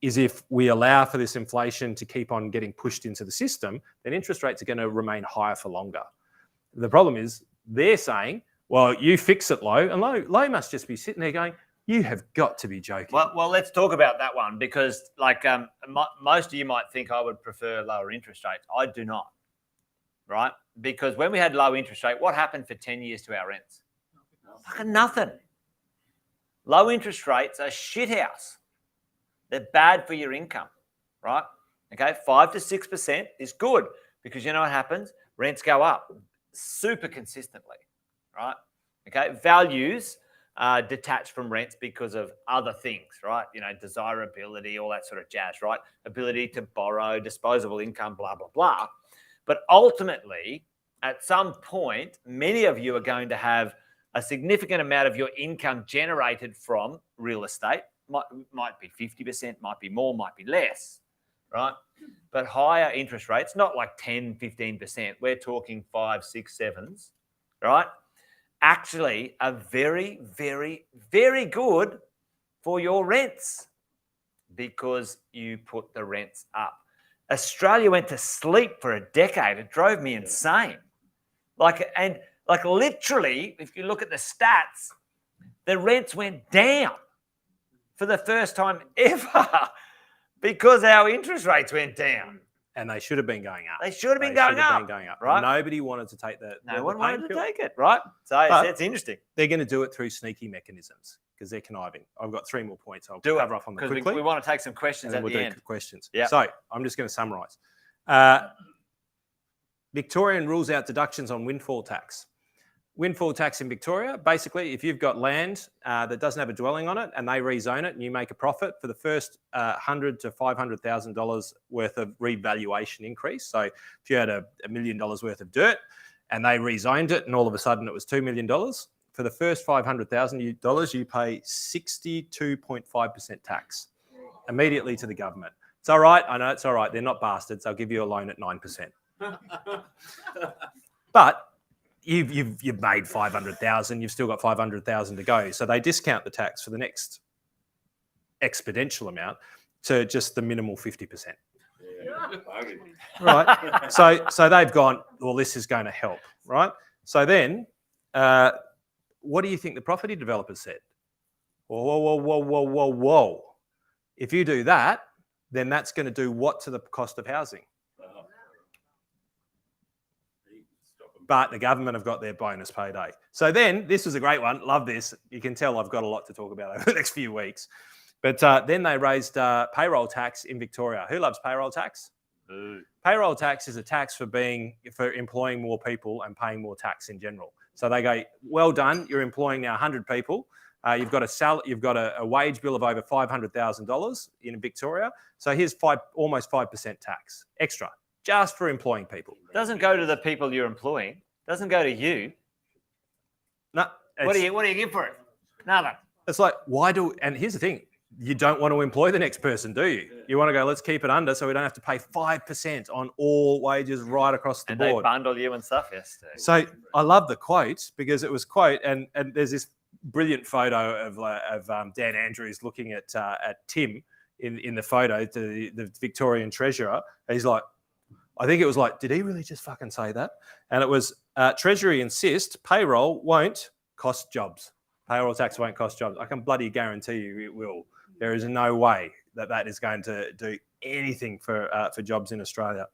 is if we allow for this inflation to keep on getting pushed into the system, then interest rates are going to remain higher for longer. The problem is they're saying, well, you fix it, Low, and Low must just be sitting there going, you have got to be joking.
Well, let's talk about that one, because most of you might think I would prefer lower interest rates. I do not, right? Because when we had low interest rate, what happened for 10 years to our rents? Fucking nothing. Low interest rates are shithouse. They're bad for your income, right? Okay, 5 to 6% is good, because you know what happens? Rents go up super consistently, right? Okay, values are detached from rents because of other things, right? You know, desirability, all that sort of jazz, right? Ability to borrow, disposable income, blah, blah, blah. But ultimately, at some point, many of you are going to have a significant amount of your income generated from real estate. Might be 50%, might be more, might be less, right? But higher interest rates, not like 10, 15%. We're talking 5, 6, 7s, right? Actually are very, very, very good for your rents because you put the rents up. Australia went to sleep for a decade. It drove me insane. Like literally, if you look at the stats, the rents went down for the first time ever because our interest rates went down.
And they should have been going up.
They should have been going up.
Right? Nobody wanted to take the
No one wanted to
pill.
take it, right? So it's interesting.
They're going to do it through sneaky mechanisms because they're conniving. I've got 3 more points. I'll
do
cover off on them quickly.
We want to take some questions at the end.
Questions.
Yeah.
So I'm just going to summarise. Victorian rules out deductions on windfall tax. Windfall tax in Victoria, basically, if you've got land that doesn't have a dwelling on it and they rezone it and you make a profit for the first $100,000 to $500,000 worth of revaluation increase. So if you had $1 million worth of dirt and they rezoned it and all of a sudden it was $2 million, for the first $500,000 you pay 62.5% tax immediately to the government. It's all right. I know it's all right. They're not bastards. I'll give you a loan at 9%. But you've made 500,000, you've still got 500,000 to go. So they discount the tax for the next exponential amount to just the minimal 50%. Right. So they've gone, well, this is going to help, right? So then what do you think the property developers said? Whoa. If you do that, then that's going to do what to the cost of housing? But the government have got their bonus payday. So then, this was a great one. Love this. You can tell I've got a lot to talk about over the next few weeks. But then they raised payroll tax in Victoria. Who loves payroll tax? Ooh. Payroll tax is a tax for employing more people and paying more tax in general. So they go, well done. You're employing now 100 people. You've got a wage bill of over $500,000 in Victoria. So here's almost 5% tax extra, just for employing people.
Doesn't go to the people you're employing. Doesn't go to you.
No.
What do you give for it? Nothing.
It's like, and here's the thing, you don't want to employ the next person, do you? You want to go, let's keep it under so we don't have to pay 5% on all wages right across the board.
And they bundle you and stuff, yes.
So I love the quote because it was and there's this brilliant photo of Dan Andrews looking at Tim in the photo, the Victorian Treasurer. He's like, I think it was like, did he really just fucking say that? And it was, Treasury insists payroll won't cost jobs. Payroll tax won't cost jobs. I can bloody guarantee you it will. There is no way that is going to do anything for jobs in Australia.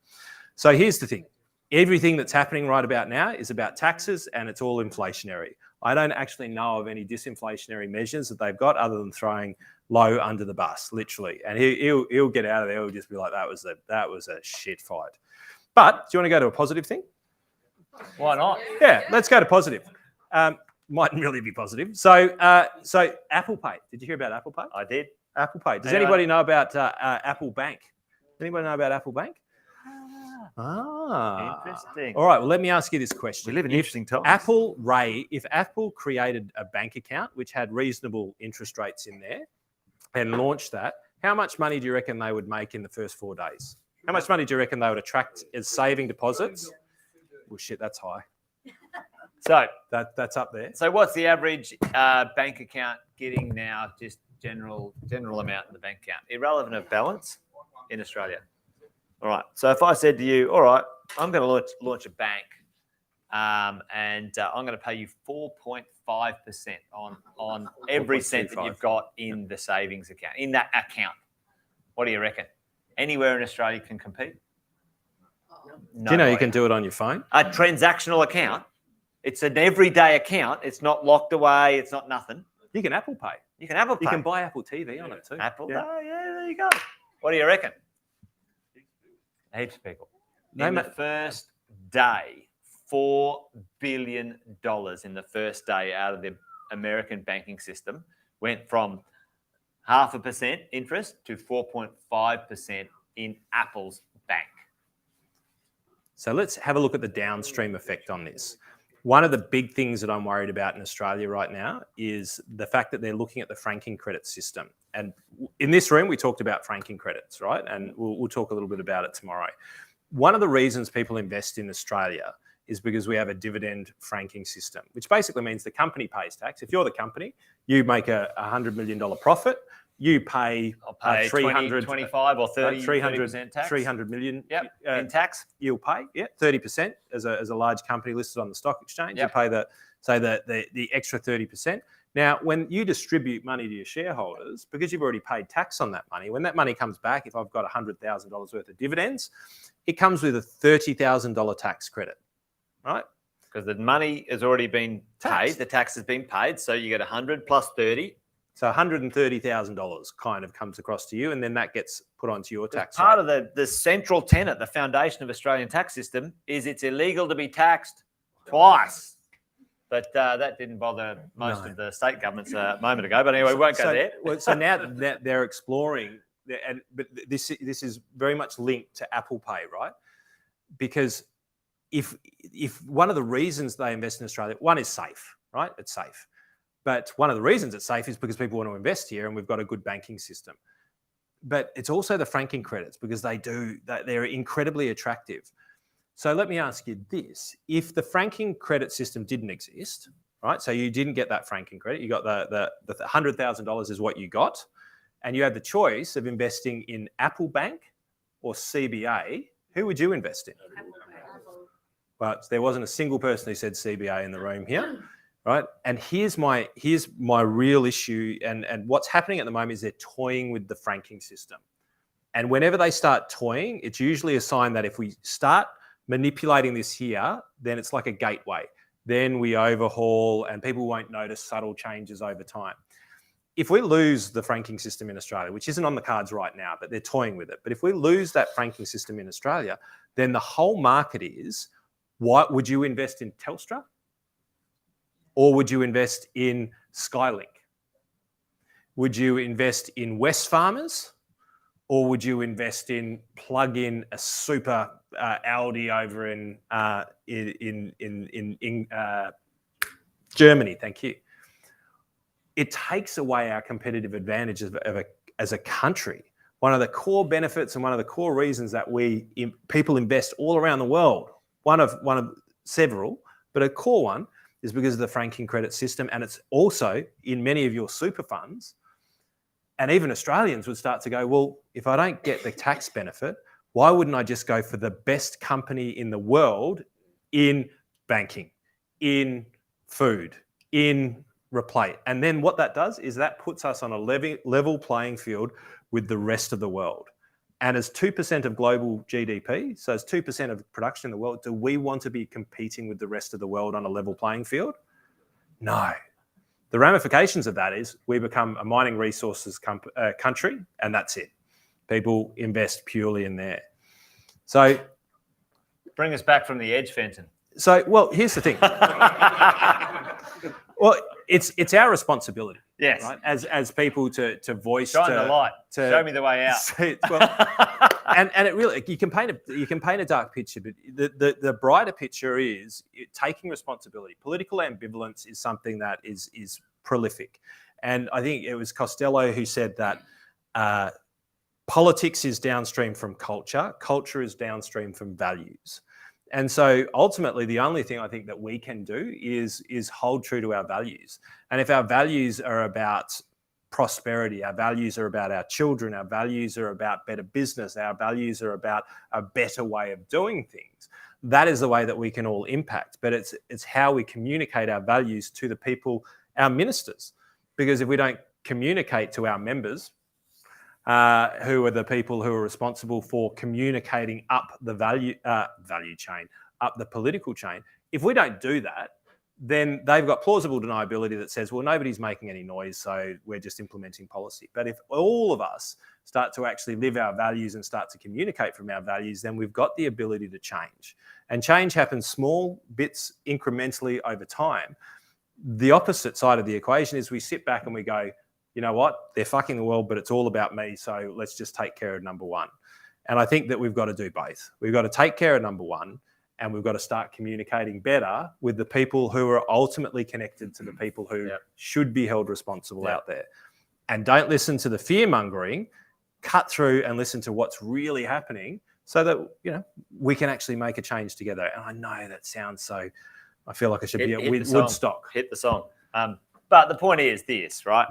So here's the thing. Everything that's happening right about now is about taxes and it's all inflationary. I don't actually know of any disinflationary measures that they've got other than throwing Lowe under the bus, literally. And he'll get out of there. He'll just be like, that was a shit fight. But do you want to go to a positive thing?
Why not?
Yeah, let's go to positive. Mightn't really be positive. So Apple Pay. Did you hear about Apple Pay?
I did.
Apple Pay. Does anybody know about Apple Bank? Does anybody know about Apple Bank?
Interesting.
All right. Well, let me ask you this question.
We live in interesting times.
If Apple created a bank account which had reasonable interest rates in there and launched that, how much money do you reckon they would make in the first 4 days? How much money do you reckon they would attract as saving deposits? Well, shit, that's high.
So
that's up there.
So what's the average bank account getting now? Just general amount in the bank account, irrelevant of balance in Australia. All right. So if I said to you, all right, I'm going to launch a bank, and I'm going to pay you 4.5% on every cent that you've got in the savings account, in that account. What do you reckon? Anywhere in Australia can compete? No
do you know
way.
you can do it on your phone?
A transactional account. It's an everyday account. It's not locked away. It's not nothing.
You can Apple Pay.
You can Apple Pay.
You can buy Apple TV on it too.
Apple. Yeah. Oh, yeah, there you go. What do you reckon? Heaps of people. In the first day, $4 billion in the first day out of the American banking system went from 0.5% interest to 4.5% in Apple's bank.
So let's have a look at the downstream effect on this. One of the big things that I'm worried about in Australia right now is the fact that they're looking at the franking credit system. And in this room, we talked about franking credits, right? And we'll talk a little bit about it tomorrow. One of the reasons people invest in Australia is because we have a dividend franking system, which basically means the company pays tax. If you're the company, you make a $100 million profit, you pay,
I'll pay
300,
25 or 30% tax.
300 million
in tax.
You'll pay 30% as a large company listed on the stock exchange.
Yep.
You pay the extra 30%. Now, when you distribute money to your shareholders, because you've already paid tax on that money, when that money comes back, if I've got $100,000 worth of dividends, it comes with a $30,000 tax credit, right?
Because the money has already been paid, the tax has been paid, so you get 100 plus 30.
So $130,000 kind of comes across to you, and then that gets put onto your tax
Part
rate.
of the central tenet, the foundation of Australian tax system, is it's illegal to be taxed twice. But that didn't bother most of the state governments a moment ago. But anyway, we won't go there.
So now that they're exploring, but this is very much linked to Apple Pay, right? Because if one of the reasons they invest in Australia, one is safe, right? It's safe. But one of the reasons it's safe is because people want to invest here and we've got a good banking system. But it's also the franking credits because they're incredibly attractive. So let me ask you this. If the franking credit system didn't exist, right? So you didn't get that franking credit, you got the $100,000 is what you got, and you had the choice of investing in Apple Bank or CBA, who would you invest in? But there wasn't a single person who said CBA in the room here. Right, and here's my real issue, and what's happening at the moment is they're toying with the franking system. And whenever they start toying, it's usually a sign that if we start manipulating this here, then it's like a gateway. Then we overhaul and people won't notice subtle changes over time. If we lose the franking system in Australia, which isn't on the cards right now, but they're toying with it. But if we lose that franking system in Australia, then the whole market is, what would you invest in Telstra? Or would you invest in Skylink? Would you invest in Wesfarmers? Or would you invest in plug in a super Audi over in Germany? Thank you. It takes away our competitive advantage as a country. One of the core benefits and one of the core reasons that people invest all around the world, one of several, but a core one is because of the franking credit system, and it's also in many of your super funds. And even Australians would start to go, well, if I don't get the tax benefit, why wouldn't I just go for the best company in the world in banking, in food, in replay? And then what that does is that puts us on a level playing field with the rest of the world. And as 2% of global GDP, so as 2% of production in the world, do we want to be competing with the rest of the world on a level playing field? No. The ramifications of that is we become a mining resources country, and that's it. People invest purely in there. So
bring us back from the edge, Fenton.
So, well, here's the thing. Well, it's our responsibility,
yes,
right? As people to voice,
shine the light, show me the way out.
And it really, you can paint a dark picture, but the brighter picture is taking responsibility. Political ambivalence is something that is prolific, and I think it was Costello who said that politics is downstream from culture, culture is downstream from values. And so ultimately, the only thing I think that we can do is hold true to our values. And if our values are about prosperity, our values are about our children, our values are about better business, our values are about a better way of doing things, that is the way that we can all impact. But it's how we communicate our values to the people, our ministers. Because if we don't communicate to our members, who are the people who are responsible for communicating up the value chain, up the political chain. If we don't do that, then they've got plausible deniability that says, well, nobody's making any noise, so we're just implementing policy. But if all of us start to actually live our values and start to communicate from our values, then we've got the ability to change. And change happens small bits incrementally over time. The opposite side of the equation is we sit back and we go, you know what, they're fucking the world, but it's all about me, so let's just take care of number one. And I think that we've got to do both. We've got to take care of number one, and we've got to start communicating better with the people who are ultimately connected to the people who should be held responsible out there. And don't listen to the fear-mongering, cut through and listen to what's really happening so that, you know, we can actually make a change together. And I know that sounds so, I feel like I should be at Woodstock.
Hit the song. But the point is this, right?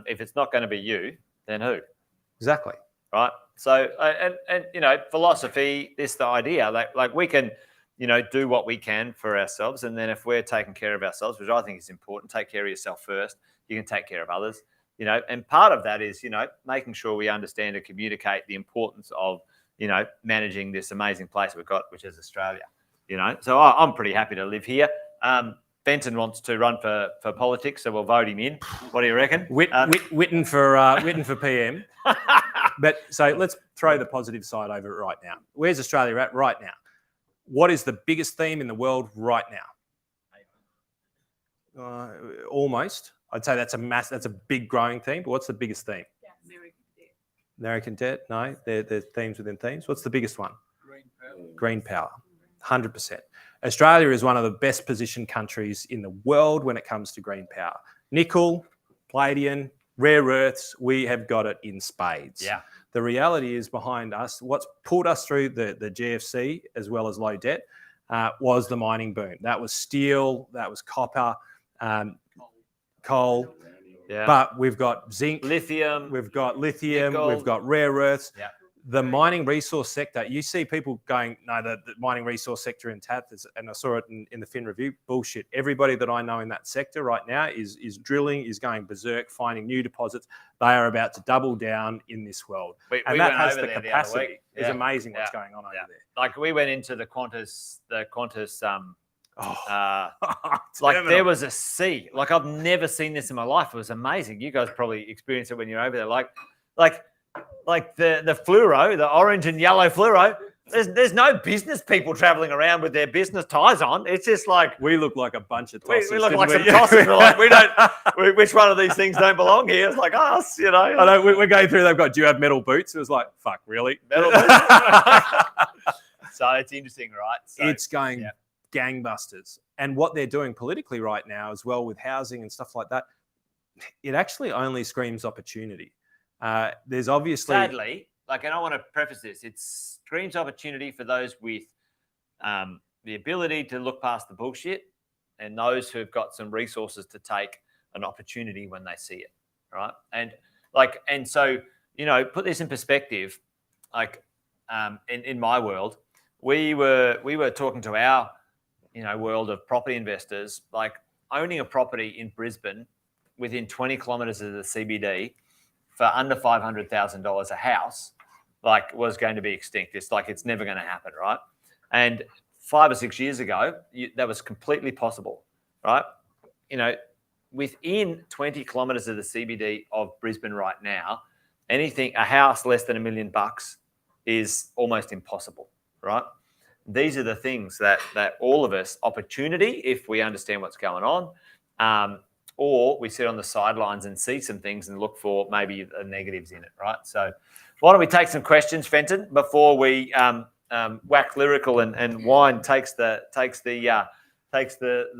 If it's not going to be you, then who?
Exactly.
Right. So, and you know, philosophy, this the idea, like we can, you know, do what we can for ourselves. And then if we're taking care of ourselves, which I think is important, take care of yourself first, you can take care of others, you know, and part of that is, you know, making sure we understand and communicate the importance of, you know, managing this amazing place we've got, which is Australia, you know. So I'm pretty happy to live here. Benton wants to run for politics, so we'll vote him in. What do you reckon?
Whitten for PM. But so let's throw the positive side over it right now. Where's Australia at right now? What is the biggest theme in the world right now? Almost. I'd say that's a big growing theme. But what's the biggest theme?
Yeah, American debt.
American debt? No, there's themes within themes. What's the biggest one?
Green power.
Green power. 100%. Australia is one of the best positioned countries in the world when it comes to green power. Nickel, palladium, rare earths, we have got it in spades.
Yeah.
The reality is behind us, what's pulled us through the GFC as well as low debt was the mining boom. That was steel, that was copper, coal.
Yeah.
But we've got zinc,
lithium,
we've got lithium,
nickel.
we've got rare earths.
Yeah.
the mining resource sector, you see people going, no, the mining resource sector in TAF, and I saw it in the Fin Review, bullshit. Everybody that I know in that sector right now is drilling, is going berserk, finding new deposits. They are about to double down in this world.
And that has the capacity.
It's amazing what's going on over there.
Like we went into the Qantas like there was a sea. Like I've never seen this in my life. It was amazing. You guys probably experienced it when you're over there. Like the fluoro, the orange and yellow fluoro. There's no business people traveling around with their business ties on. It's just like
we look like a bunch of tossers.
We look like some tossers. We're like, we don't. Which one of these things don't belong here? It's like us, you know.
I know we're going through. They've got. Do you have metal boots? It was like, fuck, really?
Metal boots. So it's interesting, right? So,
it's going gangbusters, and what they're doing politically right now, as well with housing and stuff like that, it actually only screams opportunity. There's obviously,
sadly, like, and I want to preface this, it screams opportunity for those with the ability to look past the bullshit and those who've got some resources to take an opportunity when they see it, right? And so, you know, put this in perspective, like in my world, we were talking to our, you know, world of property investors, like owning a property in Brisbane within 20 kilometres of the CBD for under $500,000 a house, like, was going to be extinct. It's like, it's never going to happen, right? And 5 or 6 years ago, that was completely possible, right? You know, within 20 kilometres of the CBD of Brisbane right now, a house less than $1 million is almost impossible, right? These are the things that all of us, opportunity, if we understand what's going on, or we sit on the sidelines and see some things and look for maybe the negatives in it, right? So why don't we take some questions, Fenton, before we whack lyrical and wine takes the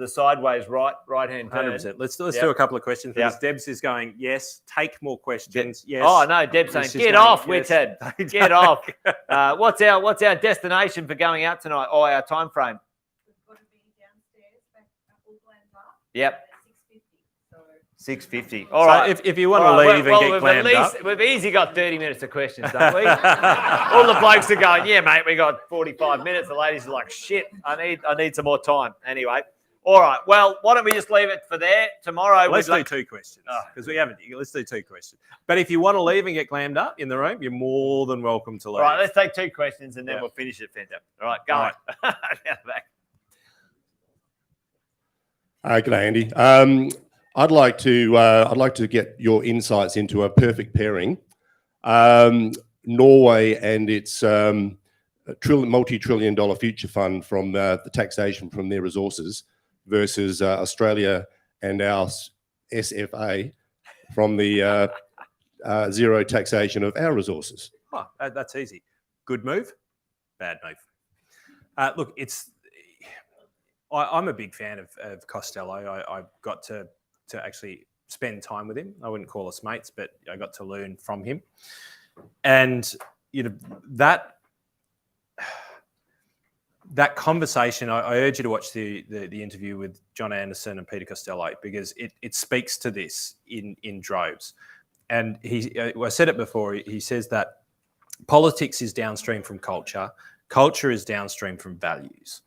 sideways right-hand turn.
100%. Let's do a couple of questions because Debs is going, yes, take more questions. Yes.
Oh no, Deb's saying, get off, Whithead. Get off. What's our destination for going out tonight? Oh, our time frame.
We've got to be downstairs back at Auckland Park.
Yep.
6:50.
6:50. All right.
If you want to leave and get clammed up.
We've easily got 30 minutes of questions, don't we? All the blokes are going, yeah, mate, we got 45 minutes. The ladies are like, shit, I need some more time. Anyway. All right. Well, why don't we just leave it for there? Tomorrow.
Let's do 2 questions because we haven't. Let's do 2 questions. But if you want to leave and get clammed up in the room, you're more than welcome to leave.
All right. Let's take 2 questions and then we'll finish it, Fender. All right. Go on. Down the back.
G'day, Andy. I'd like to get your insights into a perfect pairing. Norway and its multi-trillion-dollar future fund from the taxation from their resources versus Australia and our SFA from the zero taxation of our resources.
Oh, that's easy. Good move, bad move. Look, I'm a big fan of Costello. I got to actually spend time with him. I wouldn't call us mates, but I got to learn from him. And you know that conversation. I urge you to watch the interview with John Anderson and Peter Costello because it speaks to this in droves. And I said it before. He says that politics is downstream from culture. Culture is downstream from values.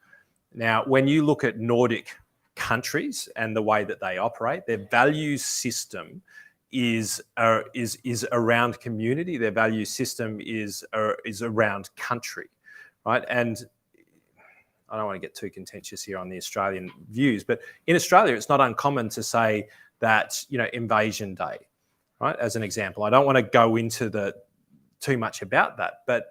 Now, when you look at Nordic countries and the way that they operate, their values system is around community. Their value system is around country, right? And I don't want to get too contentious here on the Australian views, but in Australia, it's not uncommon to say that, you know, Invasion Day, right? As an example, I don't want to go into too much about that, but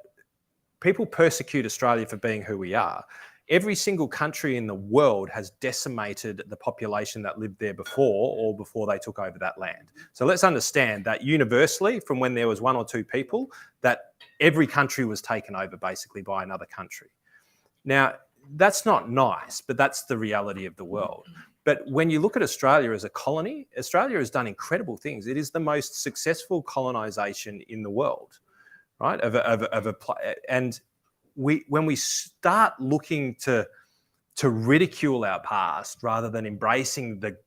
people persecute Australia for being who we are. Every single country in the world has decimated the population that lived there before they took over that land. So let's understand that universally, from when there was 1 or 2 people, that every country was taken over basically by another country. Now, that's not nice, but that's the reality of the world. But when you look at Australia as a colony, Australia has done incredible things. It is the most successful colonisation in the world, right? And when we start looking to ridicule our past rather than embracing the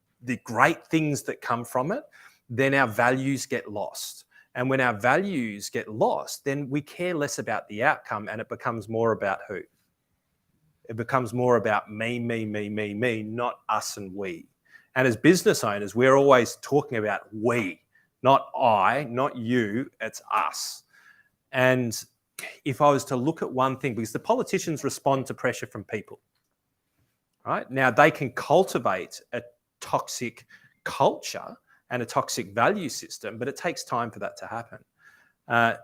great things that come from it, then our values get lost. And when our values get lost, then we care less about the outcome, and it becomes more about who? It becomes more about me, not us and we. And as business owners, we're always talking about we, not I, not you, it's us. And if I was to look at one thing, because the politicians respond to pressure from people, right? Now, they can cultivate a toxic culture and a toxic value system, but it takes time for that to happen.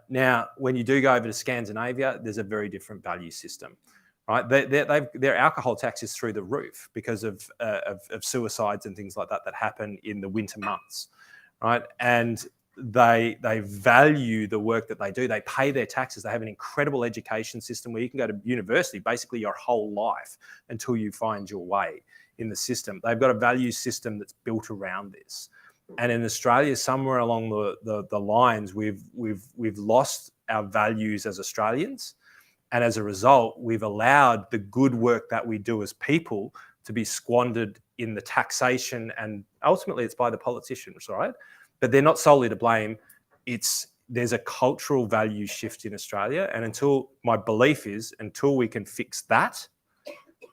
Now, when you do go over to Scandinavia, there's a very different value system, right? Their alcohol tax is through the roof because of suicides and things like that that happen in the winter months, right? And they value the work that they do. They pay their taxes. They have an incredible education system where you can go to university basically your whole life until you find your way in the system. They've got a value system that's built around this. And in Australia, somewhere along the lines, we've lost our values as Australians. And as a result, we've allowed the good work that we do as people to be squandered in the taxation, and ultimately it's by the politicians, right? But they're not solely to blame. There's a cultural value shift in Australia. And my belief is, until we can fix that,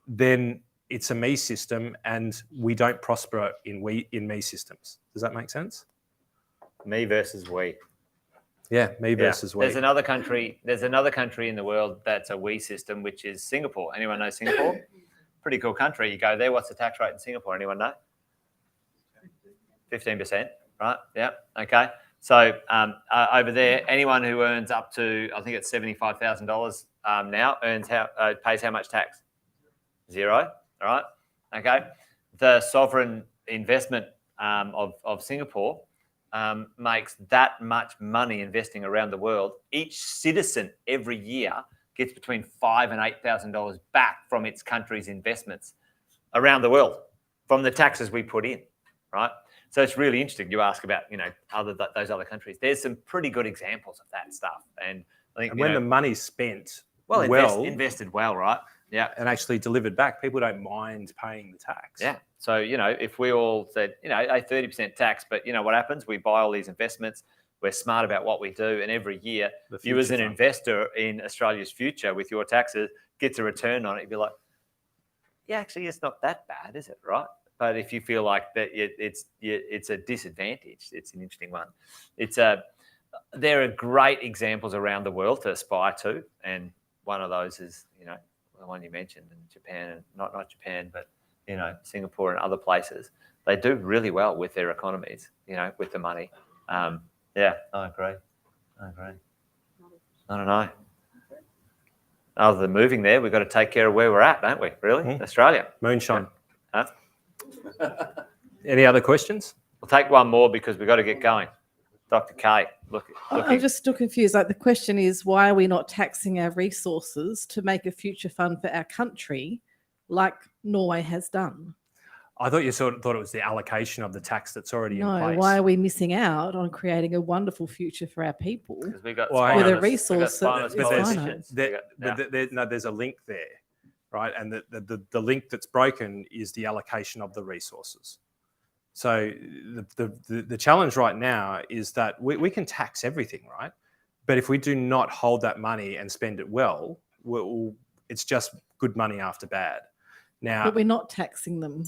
then it's a me system, and we don't prosper in me systems. Does that make sense?
Me versus we.
Yeah, me versus we.
There's another country in the world that's a we system, which is Singapore. Anyone know Singapore? Pretty cool country. You go there, what's the tax rate in Singapore? Anyone know? 15%, right? Yeah, okay. So over there, anyone who earns up to, I think it's $75,000 now, pays how much tax? 0. All right. Okay. The sovereign investment of Singapore makes that much money investing around the world. Each citizen every year gets between $5,000 and $8,000 back from its country's investments around the world from the taxes we put in. Right. So it's really interesting. You ask about, those other countries. There's some pretty good examples of that stuff. And I think
when the money's spent
invested well, right? Yeah,
and actually delivered back, people don't mind paying the tax.
Yeah. So, if we all said, a 30% tax, but what happens? We buy all these investments. We're smart about what we do. And every year, you as an investor in Australia's future with your taxes gets a return on it. You'd be like, yeah, actually, it's not that bad, is it? Right. But if you feel like that it's a disadvantage, it's an interesting one. There are great examples around the world to aspire to. And one of those is, the one you mentioned in Japan, and not Japan, but Singapore and other places. They do really well with their economies, with the money. Yeah, I agree. I don't know. Other than moving there, we've got to take care of where we're at, don't we? Really, Australia,
moonshine.
Huh?
Any other questions?
We'll take one more because we've got to get going. Dr. K,
I'm just still confused. Like, the question is, why are we not taxing our resources to make a future fund for our country like Norway has done?
I thought you sort of thought it was the allocation of the tax that's already in place.
No, why are we missing out on creating a wonderful future for our people?
Because we got
with a resource that
is finite. There's a link there, right? And the link that's broken is the allocation of the resources. So the challenge right now is that we can tax everything, right? But if we do not hold that money and spend it well, it's just good money after bad. Now,
but we're not taxing them,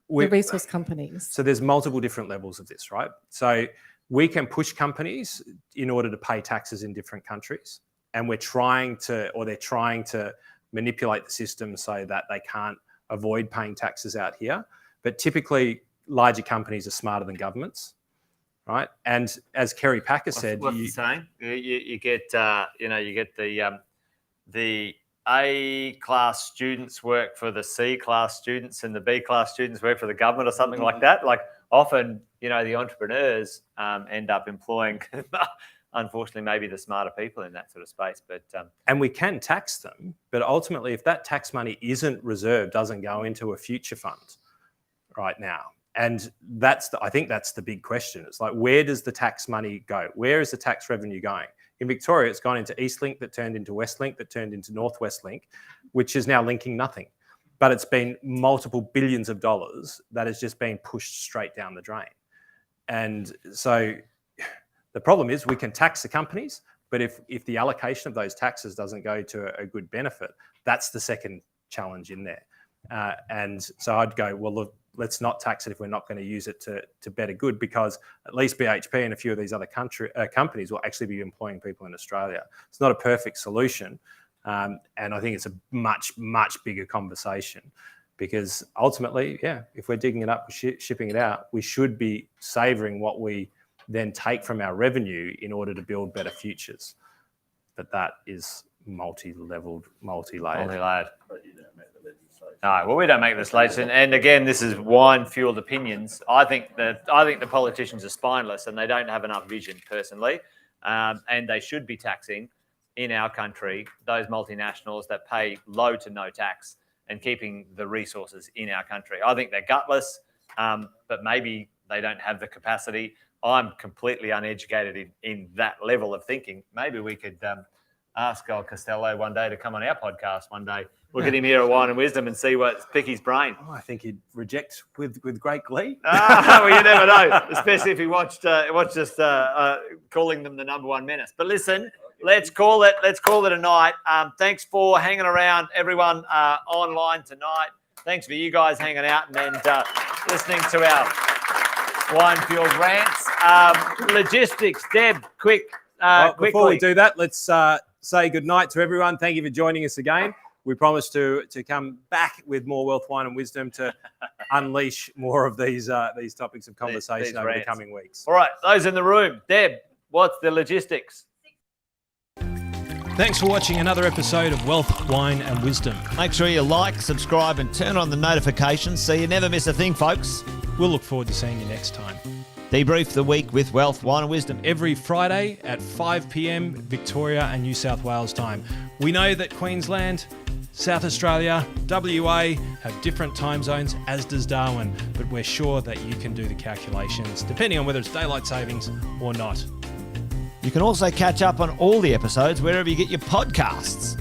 the resource companies.
So there's multiple different levels of this, right? So we can push companies in order to pay taxes in different countries, and they're trying to manipulate the system so that they can't avoid paying taxes out here. But typically, larger companies are smarter than governments, right? And as Kerry Packer said,
what's the saying? You get the A-class students work for the C-class students, and the B-class students work for the government, or something like that. Like, often, the entrepreneurs end up employing, unfortunately, maybe the smarter people in that sort of space. But
and we can tax them, but ultimately, if that tax money isn't reserved, doesn't go into a future fund right now. And I think that's the big question. It's like, where does the tax money go? Where is the tax revenue going? In Victoria, it's gone into Eastlink, that turned into Westlink, that turned into Northwest Link, which is now linking nothing. But it's been multiple billions of dollars that has just been pushed straight down the drain. And so The problem is we can tax the companies, but if the allocation of those taxes doesn't go to a good benefit, that's the second challenge in there. And so I'd go, well, look, let's not tax it if we're not going to use it to better good, because at least BHP and a few of these other companies will actually be employing people in Australia. It's not a perfect solution. And I think it's a much, much bigger conversation, because ultimately, if we're digging it up, shipping it out, we should be savouring what we then take from our revenue in order to build better futures. But that is multi-leveled, multi-layered.
No, well, we don't make legislation. And again, this is wine-fueled opinions. I think the politicians are spineless and they don't have enough vision, personally. And they should be taxing in our country those multinationals that pay low to no tax and keeping the resources in our country. I think they're gutless, but maybe they don't have the capacity. I'm completely uneducated in that level of thinking. Maybe we could ask old Costello one day to come on our podcast one day. We'll get him here at Wine and Wisdom and see pick his brain.
Oh, I think he'd reject with great glee.
Well, you never know, especially if he watched us calling them the number one menace. But listen, let's call it a night. Thanks for hanging around, everyone online tonight. Thanks for you guys hanging out and listening to our wine-fueled rants. Logistics, Deb, quickly.
Before we do that, let's say goodnight to everyone. Thank you for joining us again. We promise to come back with more Wealth, Wine and Wisdom to unleash more of these topics of conversation over the coming weeks.
All right, those in the room. Deb, what's the logistics?
Thanks for watching another episode of Wealth, Wine and Wisdom.
Make sure you like, subscribe and turn on the notifications so you never miss a thing, folks.
We'll look forward to seeing you next time.
Debrief the week with Wealth, Wine and Wisdom.
Every Friday at 5 p.m. Victoria and New South Wales time. We know that Queensland, South Australia, WA have different time zones, as does Darwin, but we're sure that you can do the calculations depending on whether it's daylight savings or not.
You can also catch up on all the episodes wherever you get your podcasts.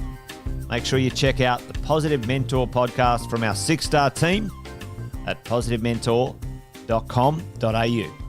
Make sure you check out the Positive Mentor podcast from our 6-star team at positivementor.com.au.